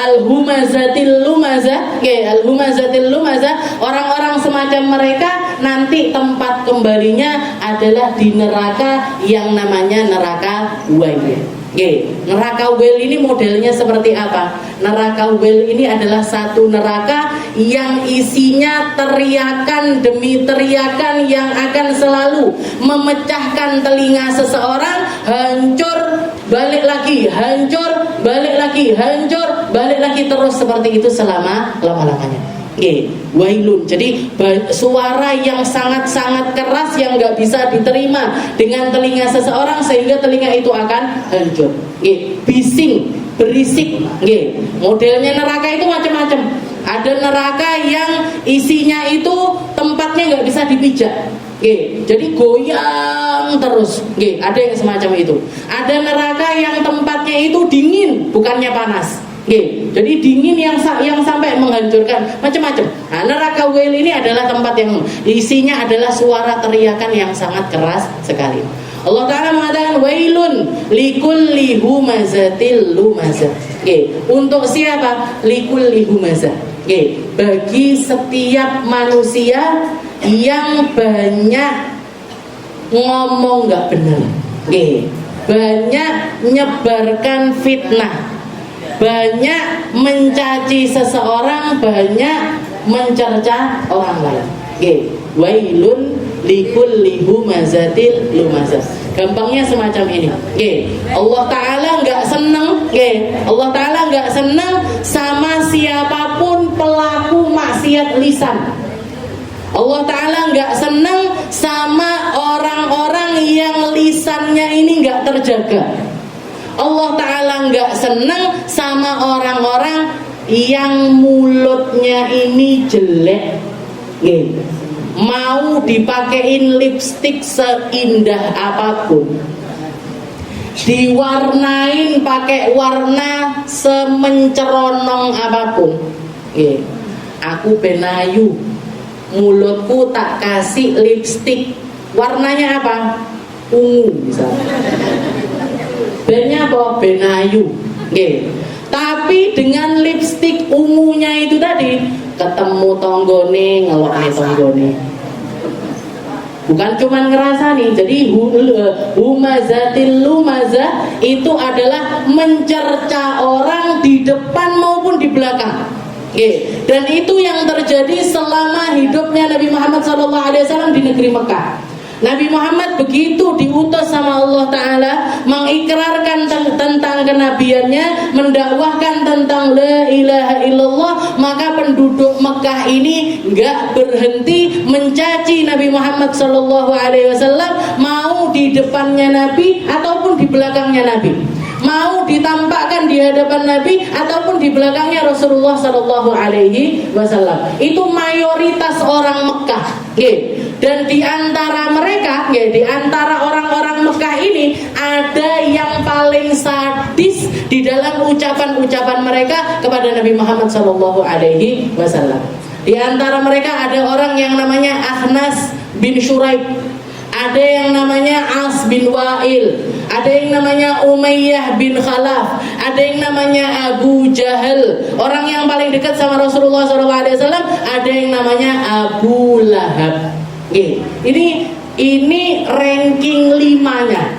al-humazatil lumazah. Al-humazatil lumazah, orang-orang semacam mereka nanti tempat kembalinya adalah di neraka yang namanya neraka wail. Neraka wail ini modelnya seperti apa? Neraka wail ini adalah satu neraka yang isinya teriakan demi teriakan yang akan selalu memecahkan telinga seseorang. Hancur, balik lagi, hancur, balik lagi, hancur, balik lagi, terus seperti itu selama-lamanya. Wailun. Jadi suara yang sangat-sangat keras yang nggak bisa diterima dengan telinga seseorang sehingga telinga itu akan hancur. Bising, berisik. Modelnya neraka itu macam-macam. Ada neraka yang isinya itu tempatnya nggak bisa dipijak. Jadi goyang terus. Ada yang semacam itu. Ada neraka yang tempatnya itu dingin, bukannya panas. Jadi dingin yang sampai menghancurkan, macam-macam. Nah, neraka wail ini adalah tempat yang isinya adalah suara teriakan yang sangat keras sekali. Allah Ta'ala mengatakan wailun likulli humazatil lumazah. Untuk siapa? Likulli humazah. Bagi setiap manusia yang banyak ngomong nggak benar, banyak menyebarkan fitnah, banyak mencaci seseorang, banyak mencerca orang lain. Wailun likulli humazatil lumazah. Gampangnya semacam ini. Allah Ta'ala nggak seneng. Allah Ta'ala nggak seneng sama siapapun pelaku maksiat lisan. Allah Ta'ala nggak seneng sama orang-orang yang lisannya ini nggak terjaga. Allah Ta'ala nggak senang sama orang-orang yang mulutnya ini jelek, mau dipakein lipstik seindah apapun, diwarnain pakai warna semenceronong apapun. Aku benayu, mulutku tak kasih lipstik, warnanya apa? Ungu misalnya. Bennya apa? Benayu. Tapi dengan lipstik ungunya itu tadi terjadi? Ketemu tonggone, ngelokne tonggone. Bukan cuma ngerasani. Jadi humazatil lumazah itu adalah mencerca orang di depan maupun di belakang. Dan itu yang terjadi selama hidupnya Nabi Muhammad SAW di negeri Mekah. Nabi Muhammad begitu diutus sama Allah Ta'ala mengikrarkan tentang kenabiannya, mendakwahkan tentang la ilaha illallah, maka penduduk Mekah ini gak berhenti mencaci Nabi Muhammad SAW, mau di depannya Nabi ataupun di belakangnya Nabi, mau ditampakkan di hadapan Nabi ataupun di belakangnya Rasulullah SAW. Itu mayoritas orang Mekah. Dan di antara mereka, di antara orang-orang Mekah ini ada yang paling sadis di dalam ucapan-ucapan mereka kepada Nabi Muhammad SAW. Di antara mereka ada orang yang namanya Akhnas bin Syuraib, ada yang namanya As bin Wa'il, ada yang namanya Umayyah bin Khalaf, ada yang namanya Abu Jahal, orang yang paling dekat sama Rasulullah SAW, ada yang namanya Abu Lahab. Ini ranking 5-nya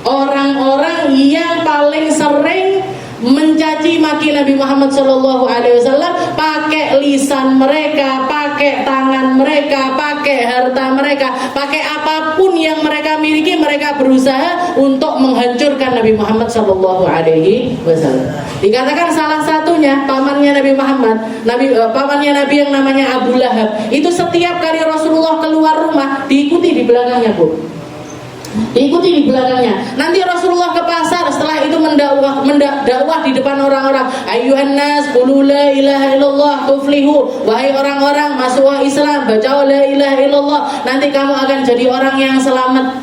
orang-orang yang paling sering mencaci maki Nabi Muhammad SAW, pakai lisan mereka, pakai tangan mereka, pakai harta mereka, pakai apapun yang mereka miliki, mereka berusaha untuk menghancurkan Nabi Muhammad SAW. Dikatakan salah satunya pamannya Nabi Muhammad, pamannya Nabi yang namanya Abu Lahab, itu setiap kali Rasulullah keluar rumah diikuti di belakangnya, Bu. Diikuti di belakangnya. Nanti Rasulullah ke pasar, setelah itu mendakwah di depan orang-orang. Ayyuhan nas, qulu la ilaha illallah tuflihu. Wahai orang-orang, masuklah Islam, baca la ilaha illallah, nanti kamu akan jadi orang yang selamat.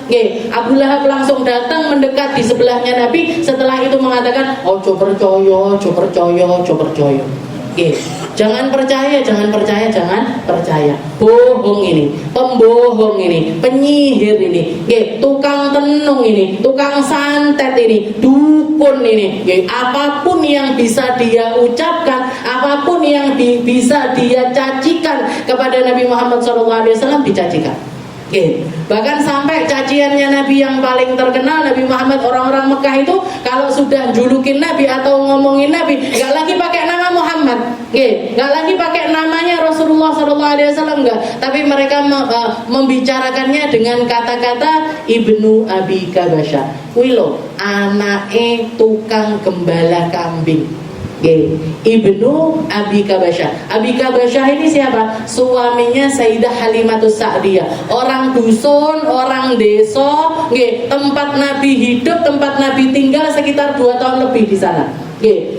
Abu Lahab langsung datang mendekat di sebelahnya Nabi, setelah itu mengatakan, ojo percaya, ojo percaya, ojo percaya. Jangan percaya, jangan percaya, jangan percaya. Bohong ini, pembohong ini, penyihir ini, tukang tenung ini, tukang santet ini, dukun ini. Apapun yang bisa dia ucapkan, apapun yang bisa dia cacikan kepada Nabi Muhammad SAW, dicacikan. Bahkan sampai caciannya Nabi yang paling terkenal, Nabi Muhammad, orang-orang Mekah itu kalau sudah julukin Nabi atau ngomongin Nabi, gak lagi pakai nama Muhammad, gak lagi pakai namanya Rasulullah SAW, enggak, tapi mereka membicarakannya dengan kata-kata Ibnu Abi Kabasyah. Wilo, anake tukang gembala kambing. Ibnu Abi Kabasyah. Abi Kabasyah ini siapa? Suaminya Sayyidah Halimatus Sa'diyah, orang dusun, orang desa, tempat Nabi hidup, tempat Nabi tinggal sekitar 2 tahun lebih di sana.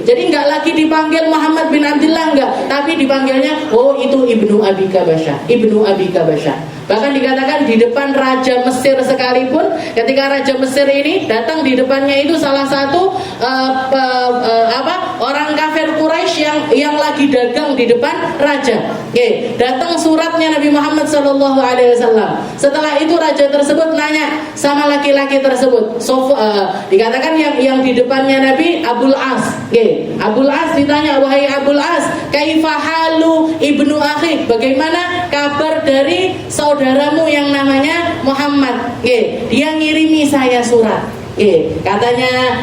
Jadi nggak lagi dipanggil Muhammad bin Abdullah, enggak, tapi dipanggilnya itu Ibnu Abi Kabasyah, Ibnu Abi Kabasyah. Bahkan dikatakan di depan Raja Mesir sekalipun, ketika Raja Mesir ini datang, di depannya itu salah satu orang kafir Quraisy yang lagi dagang di depan raja. Datang suratnya Nabi Muhammad SAW. Setelah itu raja tersebut nanya sama laki-laki tersebut. Dikatakan yang di depannya Nabi Abul As. Abul As ditanya, wahai Abul As, kaifa halu ibnu akhi, bagaimana kabar dari saudaramu yang namanya Muhammad? Dia ngirimi saya surat. Katanya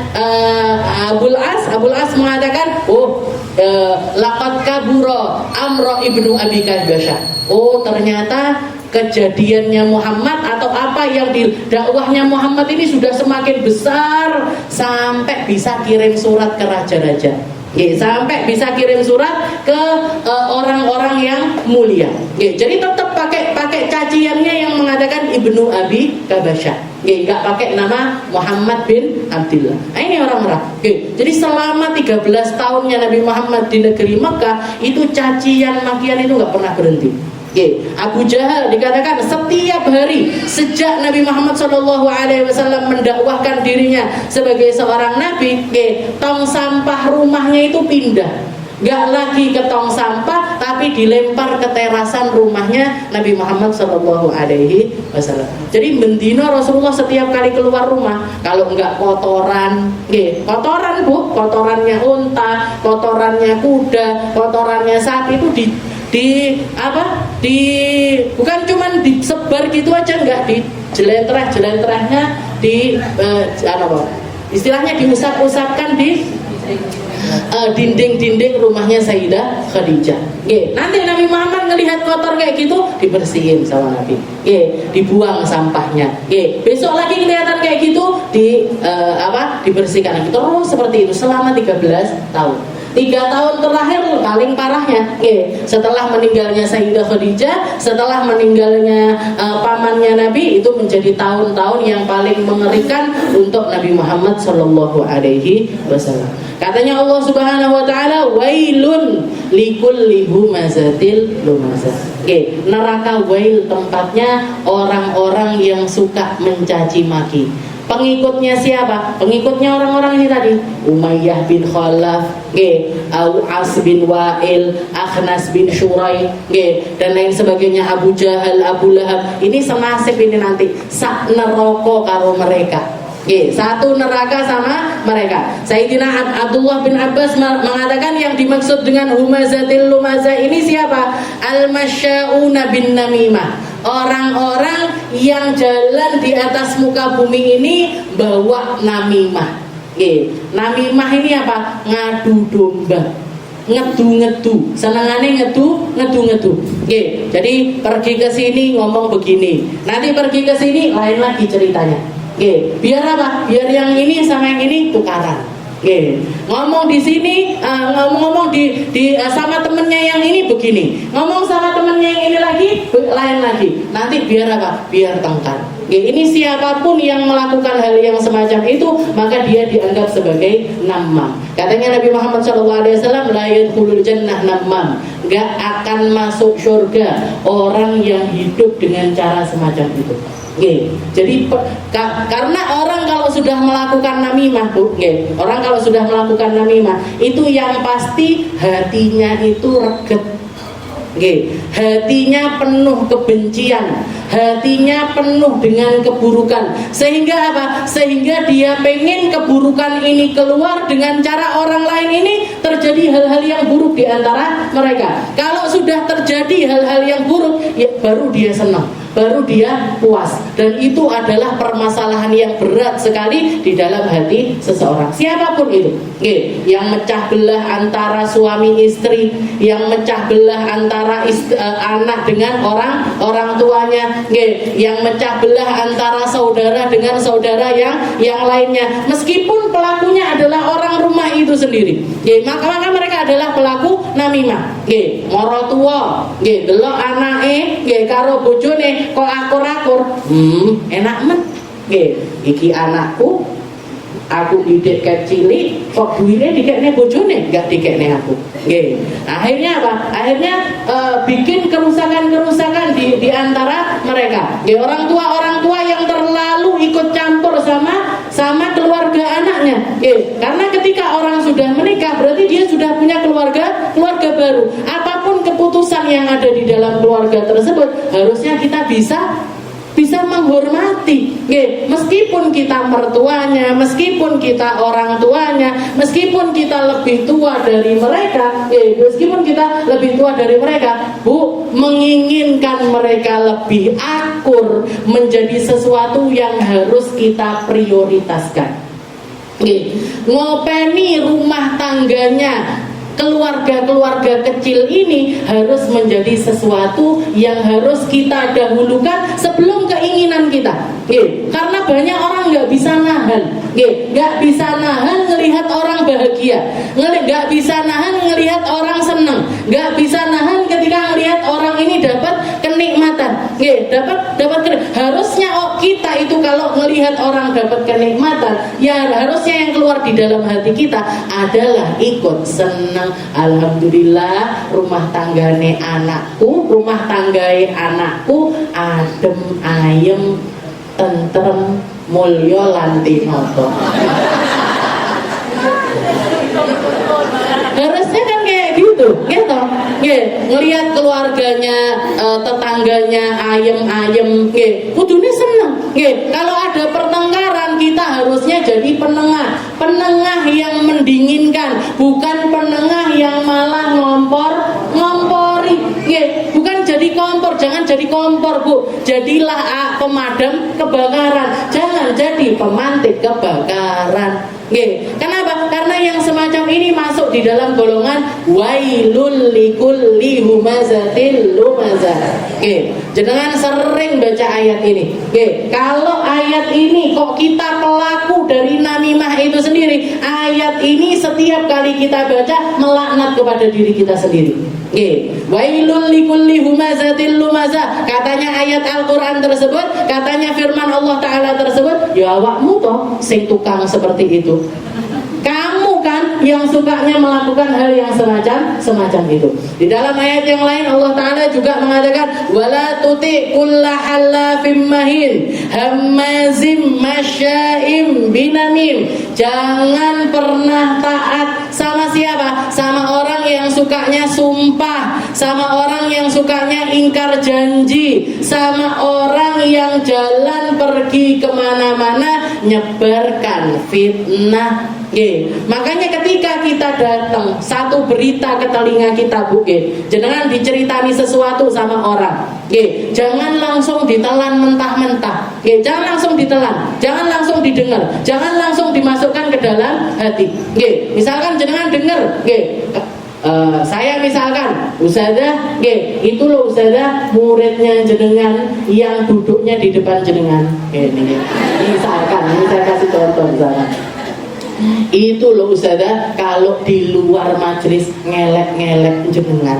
Abul As mengatakan, laqad kabura amra ibnu Abi Kabasyah. Ternyata kejadiannya Muhammad atau apa yang dakwahnya Muhammad ini sudah semakin besar sampai bisa kirim surat ke raja-raja. Sampai bisa kirim surat ke orang-orang yang mulia. Jadi tetap pakai caciannya yang mengatakan Ibnu Abi Kabasyah. Enggak pakai nama Muhammad bin Abdullah. Ini orang-orang. Jadi selama 13 tahunnya Nabi Muhammad di negeri Mekah, itu cacian makian itu enggak pernah berhenti. Abu Jahal dikatakan setiap hari sejak Nabi Muhammad SAW mendakwahkan dirinya sebagai seorang nabi, tong sampah rumahnya itu pindah. Gak lagi ke tong sampah, tapi dilempar ke terasan rumahnya Nabi Muhammad Shallallahu Alaihi Wasallam. Jadi bendino Rasulullah setiap kali keluar rumah, kalau enggak kotoran, kotoran bu, kotorannya unta, kotorannya kuda, kotorannya sapi itu bukan cuman disebar gitu aja, enggak, di jelentreh-jelentrehnya istilahnya diusap-usapkan di dinding-dinding rumahnya Sayyidah Khadijah. Nanti Nabi Muhammad ngelihat kotor kayak gitu, dibersihin sama Nabi. Dibuang sampahnya. Besok lagi kelihatan kayak gitu, dibersihkan lagi. Terus seperti itu selama 13 tahun. 3 tahun terakhir paling parahnya, setelah meninggalnya Sayyidah Khadijah, setelah meninggalnya pamannya Nabi, itu menjadi tahun-tahun yang paling mengerikan untuk Nabi Muhammad Shallallahu Alaihi Wasallam. Katanya Allah Subhanahu Wa Taala, wailun likulli humazatil lumazah. Neraka wail tempatnya orang-orang yang suka mencaci maki. Pengikutnya siapa? Pengikutnya orang-orang ini tadi, Umayyah bin Khalaf, As bin Wa'il, Akhnas bin Syurai, dan lain sebagainya, Abu Jahal, Abu Lahab. Ini senasib ini nanti sak neraka karo mereka. Satu neraka sama mereka. Sayyidina Abdullah bin Abbas mengatakan yang dimaksud dengan humazatil lumazah ini siapa? Al-masya'una bin namimah. Orang-orang yang jalan di atas muka bumi ini bawa namimah. Namimah ini apa? Ngadu domba, ngedu-ngedu, senengane ngedu-ngedu. Jadi pergi ke sini ngomong begini, nanti pergi ke sini lain lagi ceritanya. Biar apa? Biar yang ini sama yang ini tukaran. Ngomong di sini, ngomong di sama temennya yang ini begini, ngomong sama temennya yang ini lagi lain lagi. Nanti biar apa? Biar tengkar. Ini siapapun yang melakukan hal yang semacam itu, maka dia dianggap sebagai namam. Katanya Nabi Muhammad SAW, la yadkhulul jannah namam, gak akan masuk surga orang yang hidup dengan cara semacam itu. Jadi karena orang kalau sudah melakukan namimah, orang kalau sudah melakukan namimah itu yang pasti hatinya itu reget, hatinya penuh kebencian, hatinya penuh dengan keburukan. Sehingga apa? Sehingga dia pengen keburukan ini keluar dengan cara orang lain ini terjadi hal-hal yang buruk di antara mereka. Kalau sudah terjadi hal-hal yang buruk, ya baru dia senang, baru dia puas. Dan itu adalah permasalahan yang berat sekali di dalam hati seseorang, siapapun itu. Yang mecah belah antara suami istri, yang mecah belah antara anak dengan orang tuanya, yang mecah belah antara saudara dengan saudara yang lainnya, meskipun pelakunya adalah orang rumah itu sendiri. Maka mereka adalah pelaku namimah. Moro tua, delok anake karo bojone kok akur-akur, enak men. Iki anakku, aku didik kecili, kok duitnya dikekne bojone, gak dikekne aku. Akhirnya apa? Akhirnya bikin kerusakan-kerusakan di antara mereka. Orang tua yang terlalu ikut campur sama keluarga anaknya. Karena ketika orang sudah menikah, berarti dia sudah punya keluarga baru. Apapun keputusan yang ada di dalam keluarga tersebut, harusnya kita bisa menghormati, meskipun kita mertuanya, meskipun kita orang tuanya, meskipun kita lebih tua dari mereka, meskipun kita lebih tua dari mereka, Bu, menginginkan mereka lebih akur menjadi sesuatu yang harus kita prioritaskan. Ngopeni rumah tangganya keluarga-keluarga kecil ini harus menjadi sesuatu yang harus kita dahulukan sebelum keinginan kita. Karena banyak orang nggak bisa nahan, nggak bisa nahan ngelihat orang bahagia, nggak bisa nahan ngelihat orang senang, nggak bisa nahan ketika ngelihat orang ini dapat kenikmatan, dapat harusnya kita itu kalau ngelihat orang dapat kenikmatan, ya harusnya yang keluar di dalam hati kita adalah ikut senang. Alhamdulillah rumah tanggane anakku, rumah tanggai anakku adem ayem tentrem mulya lan tinata. Harusnya kan kayak gitu, gitu. nggih, ngelihat keluarganya, tetangganya ayem-ayem, nggih, kudune seneng. Nggih, kalau ada pertengkaran kita harusnya jadi penengah yang mendinginkan, bukan penengah yang malah ngompori. Nggih, bukan jadi kompor, jangan jadi kompor, Bu. Jadilah pemadam kebakaran, jangan jadi pemantik kebakaran. Nggih, kenapa? Karena yang semacam ini masuk di dalam golongan wailul likulli humazatil lumazah. Nggih, jenengan sering baca ayat ini. Nggih, kalau ayat ini kok kita pelaku dari namimah itu sendiri, ayat ini setiap kali kita baca melaknat kepada diri kita sendiri. Nggih, wailul likulli humazatil lumazah. Katanya ayat Al-Qur'an tersebut, katanya firman Allah Ta'ala tersebut, ya awakmu toh sing tukang seperti itu. Kamu kan yang sukanya melakukan hal yang semacam itu. Di dalam ayat yang lain Allah Ta'ala juga mengatakan wala tuti kulla halafim mahin hammazim masya'im binamim. Jangan pernah taat sama siapa? Sama orang yang sukanya sumpah, sama orang yang sukanya ingkar janji, sama orang yang jalan pergi kemana-mana nyebarkan fitnah. Makanya ketika kita datang satu berita ke telinga kita, Bu, jangan diceritani sesuatu sama orang, jangan langsung ditelan mentah-mentah, jangan langsung ditelan, jangan langsung didengar, jangan langsung dimasukkan ke dalam hati. Misalkan jangan dengar, saya misalkan Ustazah, itu loh Ustazah muridnya jenengan yang duduknya di depan jenengan. Misalkan, ini saya kasih contoh misalkan. Itu loh Ustazah kalau di luar majelis ngelek-ngelek jenengan.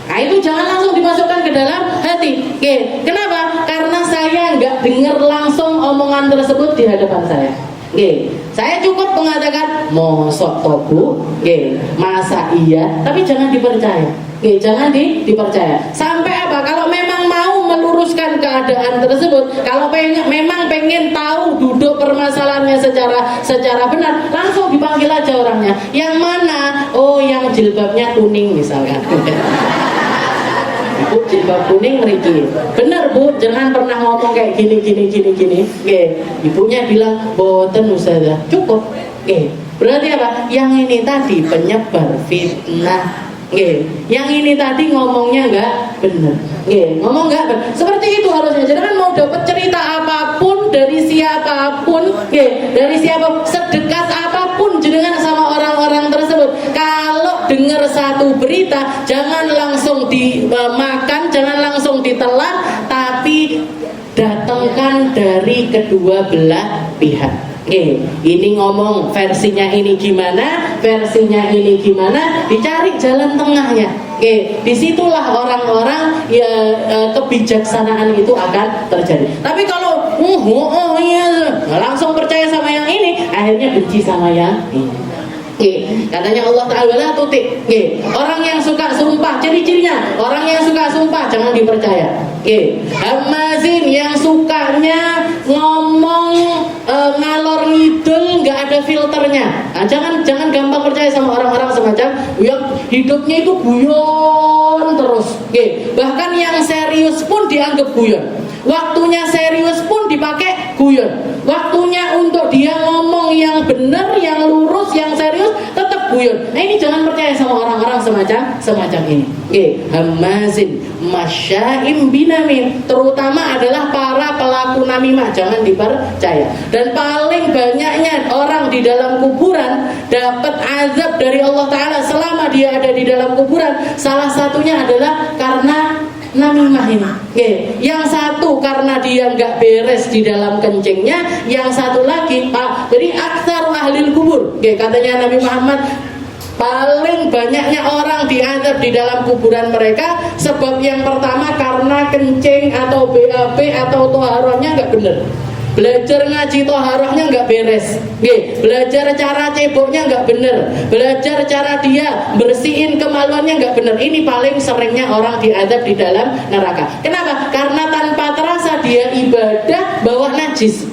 Nah itu jangan langsung dimasukkan ke dalam hati. Kenapa? Karena saya nggak dengar langsung omongan tersebut di hadapan saya. Saya cukup mengatakan mosok tobu, masa iya, tapi jangan dipercaya. Jangan dipercaya. Sampai apa? Kalau memang mau meluruskan keadaan tersebut, kalau memang pengen tahu duduk permasalahannya secara benar, langsung dipanggil aja orangnya. Yang mana? Oh, yang jilbabnya kuning misalkan. Ibu jilbab kuning meriki. Bener Bu, jangan pernah ngomong kayak gini. Ibunya bilang, boten Ustazah, cukup. Berarti apa? Yang ini tadi penyebar fitnah. Yang ini tadi ngomongnya nggak benar. Ngomong nggak benar. Seperti itu harusnya. Jangan mau dapat cerita apapun dari siapapun, dari siapa, sedekat apapun jenengan sama orang-orang tersebut. Kalau dengar satu berita, jangan langsung dimakan, jangan langsung ditelan, tapi datangkan dari kedua belah pihak. Ini ngomong versinya ini gimana, dicari jalan tengahnya. Disitulah orang-orang kebijaksanaan itu akan terjadi. Tapi kalau langsung percaya sama yang ini, akhirnya benci sama yang ini. Katanya Allah Ta'ala tutik. Orang yang suka sumpah, ciri-cirinya orang yang suka sumpah jangan dipercaya. Hamazin, yang sukanya ngomong ngalor ngidul, nggak ada filternya. Jangan gampang percaya sama orang-orang semacam yang hidupnya itu guyon terus. Bahkan yang serius pun dianggap guyon. Waktunya serius pun dipakai guyon. Waktunya untuk dia ngomong yang benar, yang lurus, yang serius, tetap guyon. Nah ini jangan percaya sama orang-orang semacam ini. Hamazin masya'im binamim, terutama adalah para pelaku namimah, jangan dipercaya. Dan paling banyaknya orang di dalam kuburan dapat azab dari Allah Ta'ala selama dia ada di dalam kuburan, salah satunya adalah karena namimah ini. Yang satu karena dia nggak beres di dalam kencingnya, yang satu lagi jadi aksar ahlil kubur. Katanya Nabi Muhammad, paling banyaknya orang diazab di dalam kuburan mereka sebab yang pertama karena kencing atau BAB atau toharohnya nggak benar. Belajar ngaji toharohnya nggak beres, belajar cara ceboknya nggak bener, belajar cara dia bersihin kemaluannya nggak bener. Ini paling seringnya orang diazab di dalam neraka. Kenapa? Karena tanpa terasa dia ibadah bawa najis.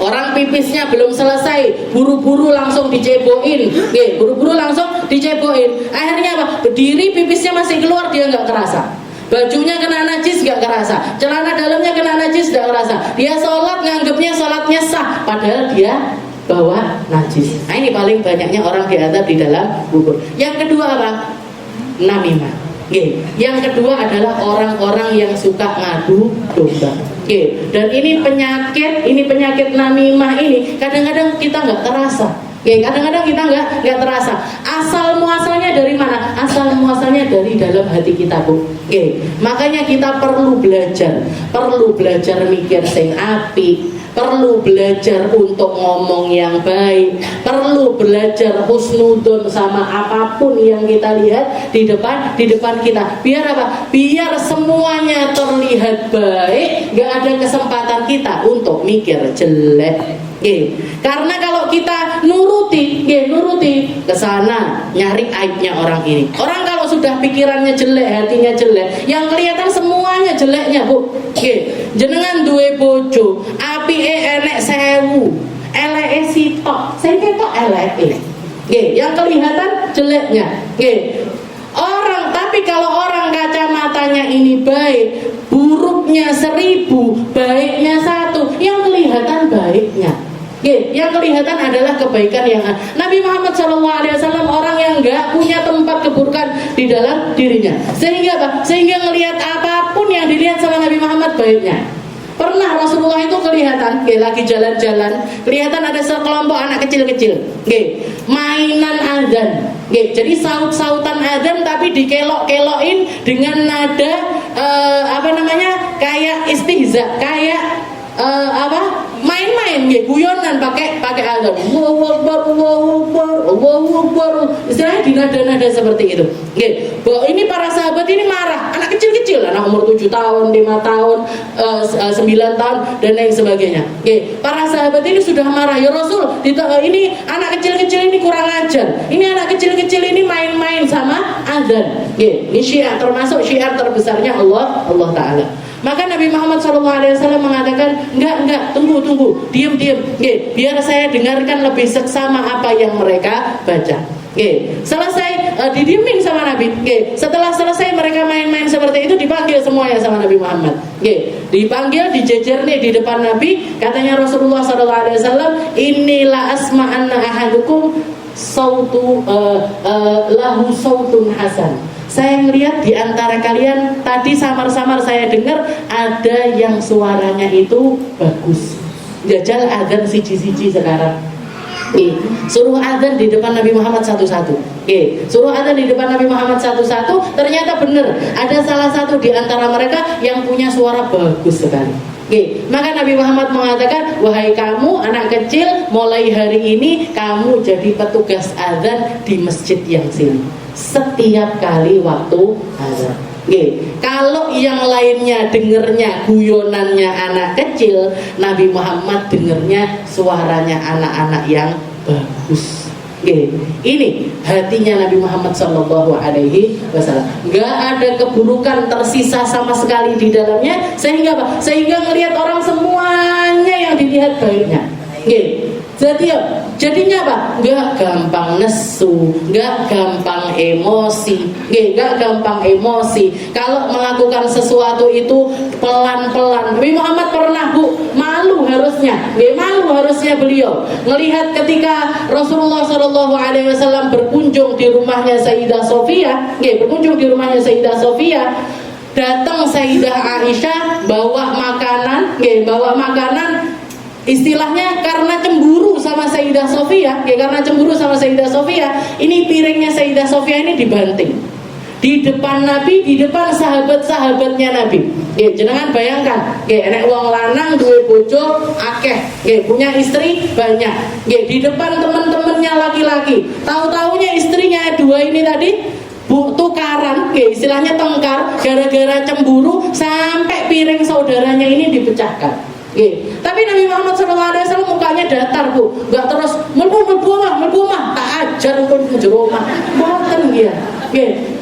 Orang pipisnya belum selesai, buru-buru langsung dicebokin, buru-buru langsung dicebokin. Akhirnya apa? Berdiri pipisnya masih keluar, dia nggak kerasa. Bajunya kena najis nggak kerasa, celana dalamnya kena najis nggak kerasa. Dia sholat nganggapnya sholatnya sah, padahal dia bawa najis. Nah, ini paling banyaknya orang diadab di dalam kubur. Yang kedua apa? Namimah. Yang kedua adalah orang-orang yang suka ngadu domba. Dan ini penyakit namimah ini kadang-kadang kita nggak terasa. Kadang-kadang kita nggak terasa. Asal muasalnya dari mana? Asal muasalnya dari dalam hati kita, Bu. Makanya kita perlu belajar mikir sing apik. Perlu belajar untuk ngomong yang baik, perlu belajar husnudon sama apapun yang kita lihat di depan kita. Biar apa? Biar semuanya terlihat baik, gak ada kesempatan kita untuk mikir jelek. Karena kalau kita nuruti ke sana nyari aibnya orang ini. Orang kalau sudah pikirannya jelek, hatinya jelek, yang kelihatan semuanya jeleknya, Bu. Jenengan duwe bojo, apike enek 1000, eleke sitok, sing ketok eleke. Yang kelihatan jeleknya. Tapi kalau orang kacamatanya ini baik, buruknya 1000, baiknya 1, yang kelihatan baiknya. Yang kelihatan adalah kebaikan yang Nabi Muhammad SAW orang yang enggak punya tempat keburukan di dalam dirinya. Sehingga apa? Sehingga melihat apapun yang dilihat sama Nabi Muhammad baiknya. Pernah Rasulullah itu kelihatan, lagi jalan-jalan, kelihatan ada sekelompok anak kecil-kecil, mainan adzan, jadi saut-sautan adzan tapi dikelok-kelokin dengan nada kayak istihza, kayak main-main, guyonan pakai adzan, Allahu Akbar, Allahu Akbar, Allahu Akbar, istilahnya di nada-nada seperti itu. Ini para sahabat ini marah, anak kecil-kecil, anak umur 7 tahun, 5 tahun, 9 tahun dan lain sebagainya. Para sahabat ini sudah marah, ya Rasul, ini anak kecil-kecil ini kurang ajar, ini anak kecil-kecil ini main-main sama adzan. Ini syiar, termasuk syiar terbesarnya Allah Ta'ala. Maka Nabi Muhammad SAW mengatakan, enggak, tunggu, diam, biar saya dengarkan lebih seksama apa yang mereka baca. Selesai didiemin sama Nabi. Setelah selesai mereka main-main seperti itu, dipanggil semuanya sama Nabi Muhammad. Dipanggil, dijejer nih di depan Nabi. Katanya Rasulullah SAW, inilah asma'anna ahadukum lahu sautun hasan. Saya melihat di antara kalian tadi samar-samar saya dengar ada yang suaranya itu bagus. Jajal adzan siji-siji sekarang. Suruh adzan di depan Nabi Muhammad satu-satu. Suruh adzan di depan Nabi Muhammad satu-satu. Ternyata benar ada salah satu di antara mereka yang punya suara bagus sekali. Maka Nabi Muhammad mengatakan, wahai kamu anak kecil, mulai hari ini kamu jadi petugas adzan di masjid yang sini setiap kali waktu azan. Kalau yang lainnya dengernya guyonannya anak kecil, Nabi Muhammad dengernya suaranya anak-anak yang bagus. Ini hatinya Nabi Muhammad SAW. Gak ada keburukan tersisa sama sekali di dalamnya. Sehingga apa? Sehingga ngelihat orang semuanya yang dilihat baiknya. Jadinya apa? Gak gampang nesu, gak gampang emosi, gak gampang emosi. Kalau melakukan sesuatu itu pelan-pelan. Nabi Muhammad pernah, Bu, malu harusnya beliau melihat ketika Rasulullah SAW berkunjung di rumahnya Sayyidah Sofia, datang Sayyidah Aisyah bawa makanan, istilahnya karena cemburu sama Sayyidah Sofia, ini piringnya Sayyidah Sofia ini dibanting di depan Nabi, di depan sahabat-sahabatnya Nabi. Jangan bayangkan, enek wong lanang duwe bojo akeh, punya istri banyak, di depan teman-temannya laki-laki. Tahu-taunya istrinya dua ini tadi tukaran, istilahnya tengkar, gara-gara cemburu sampai piring saudaranya ini dipecahkan. Tapi Nabi Muhammad SAW mukanya datar, Bu, nggak terus melbu mah tak ajar pun menjero mah, boten dia.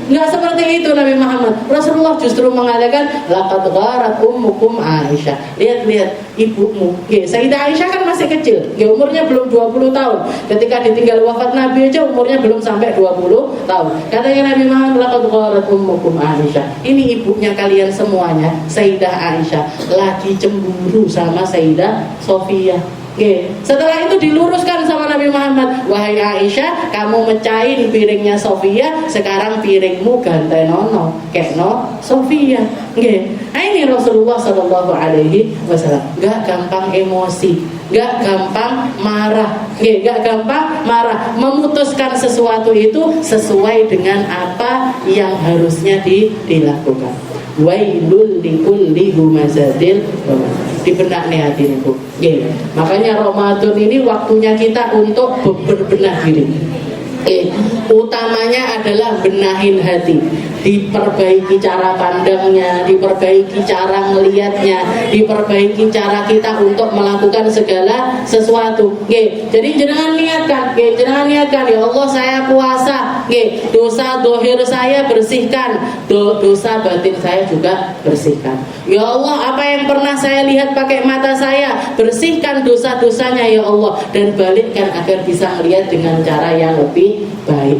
Enggak seperti itu Nabi Muhammad. Rasulullah justru mengatakan laqad gharat ummukum Aisyah. Lihat ibumu. Sayyidah Aisyah kan masih kecil. Umurnya belum 20 tahun. Ketika ditinggal wafat Nabi aja umurnya belum sampai 20 tahun. Katanya Nabi Muhammad laqad gharat ummukum Aisyah. Ini ibunya kalian semuanya, Sayyidah Aisyah, lagi cemburu sama Sayyidah Sofia. Setelah itu diluruskan sama Nabi Muhammad, wahai Aisyah, kamu mecahin piringnya Sofia, sekarang piringmu gantenono kekno Sofia. Nah ini Rasulullah Shallallahu Alaihi Wasallam, gak gampang emosi, gak gampang marah, gak gampang marah, memutuskan sesuatu itu sesuai dengan apa yang harusnya dilakukan. Wailul likulli humazatil di benak nih hati niku. Makanya Ramadan ini waktunya kita untuk berbenah diri. Utamanya adalah benahin hati, diperbaiki cara pandangnya, diperbaiki cara melihatnya, diperbaiki cara kita untuk melakukan segala sesuatu. Jadi jangan niatkan, ya Allah saya puasa, dosa dohir saya bersihkan, dosa batin saya juga bersihkan. Ya Allah, apa yang pernah saya lihat pakai mata saya, bersihkan dosa-dosanya ya Allah, dan balikkan agar bisa melihat dengan cara yang lebih baik.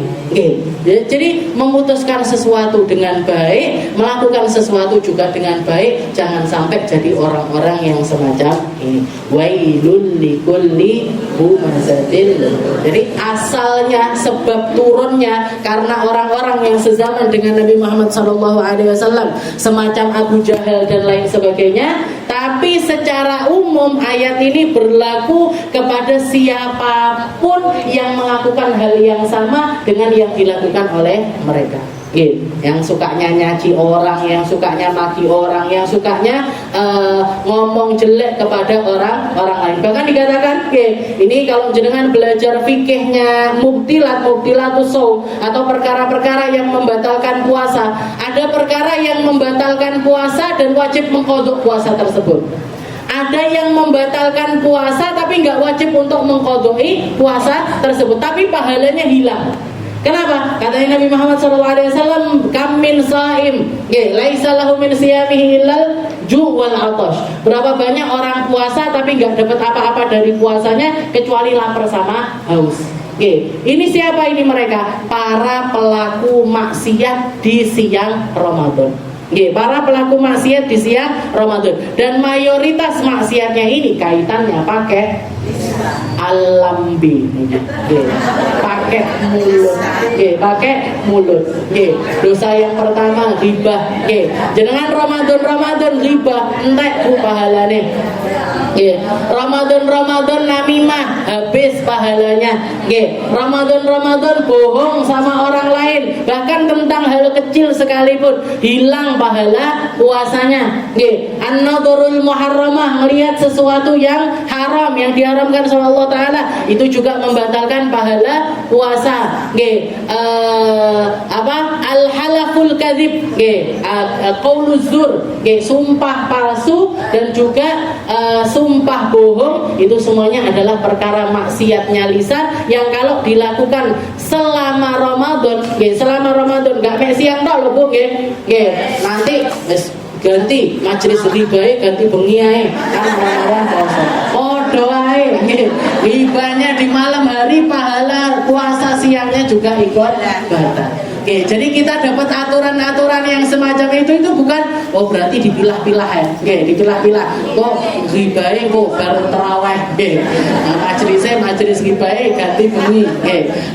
Jadi memutuskan sesuatu dengan baik, melakukan sesuatu juga dengan baik, jangan sampai jadi orang-orang yang semacam ini. Wailul likulli humazatil. Jadi asalnya sebab turunnya karena orang-orang yang sezaman dengan Nabi Muhammad SAW, semacam Abu Jahal dan lain sebagainya. Tapi secara umum ayat ini berlaku kepada siapapun yang melakukan hal yang sama dengan yang dilakukan oleh mereka. Yang sukanya nyaci orang, yang sukanya maki orang, yang sukanya ngomong jelek kepada orang lain. Bahkan dikatakan, ini kalau jenengan belajar fikihnya mubtilatus shaum atau perkara-perkara yang membatalkan puasa, ada perkara yang membatalkan puasa dan wajib mengqadha puasa tersebut. Ada yang membatalkan puasa tapi nggak wajib untuk mengqadha'i puasa tersebut, tapi pahalanya hilang. Kenapa? Katanya Nabi Muhammad SAW, kam min saim, laisa lahu min siyamihi illal ju' wal 'atash. Berapa banyak orang puasa tapi nggak dapat apa-apa dari puasanya kecuali lapar sama haus. Ini siapa ini mereka? Para pelaku maksiat di siang Ramadan. Para pelaku maksiat di siang Ramadan. Dan mayoritas maksiatnya ini kaitannya pakai alambi, pakai mulut, pakai mulut. Dosa yang pertama ghibah. Jangan Ramadan ghibah entek ku pahalane. Ramadan namimah habis pahalanya. Ramadan bohong sama orang lain, bahkan tentang hal kecil sekalipun hilang pahala puasanya. An-nadharul muharramah, melihat sesuatu yang haram, yang diharamkan sama Allah Ta'ala, itu juga membatalkan pahala puasa. Al-halaful kadzib, qauluz zur, sumpah palsu dan juga sumpah bohong, itu semuanya adalah perkara maksiatnya lisan yang kalau dilakukan selama Ramadan, gak mek siang tok lho Bu, nanti ganti majelis ribae, ganti bengi ae, kan orang-orang puasa. Podo ae, ribanya di malam hari, pahala puasa siangnya juga ikut batal. Jadi kita dapat aturan-aturan yang semacam itu bukan berarti dipilah-pilah ya. Dipilah-pilah. Kok ribae kok baru tarawih. Majelis ribae ganti bengi.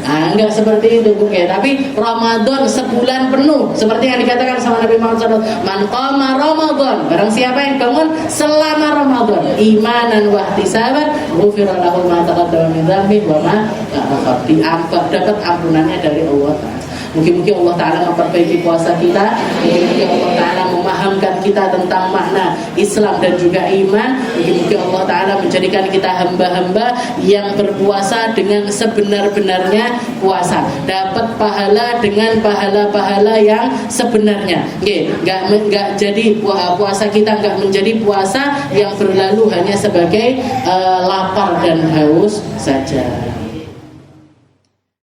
Enggak seperti itu, tapi Ramadan sebulan penuh seperti yang dikatakan sama Nabi Muhammad SAW, man qama Ramadan, barang siapa yang bangun selama Ramadan imanan wa ihtisaban, ghufira lahu ma taqaddama min dzambi wa ma ta'akhkhar, dapat ampunannya dari Allah Ta'ala. Mungkin Allah Ta'ala memperbaiki puasa kita, mungkin Allah Ta'ala memahamkan kita tentang makna Islam dan juga iman, mungkin Allah Ta'ala menjadikan kita hamba-hamba yang berpuasa dengan sebenar-benarnya puasa, dapat pahala dengan pahala-pahala yang sebenarnya. Nggak jadi puasa kita nggak menjadi puasa yang berlalu hanya sebagai lapar dan haus saja.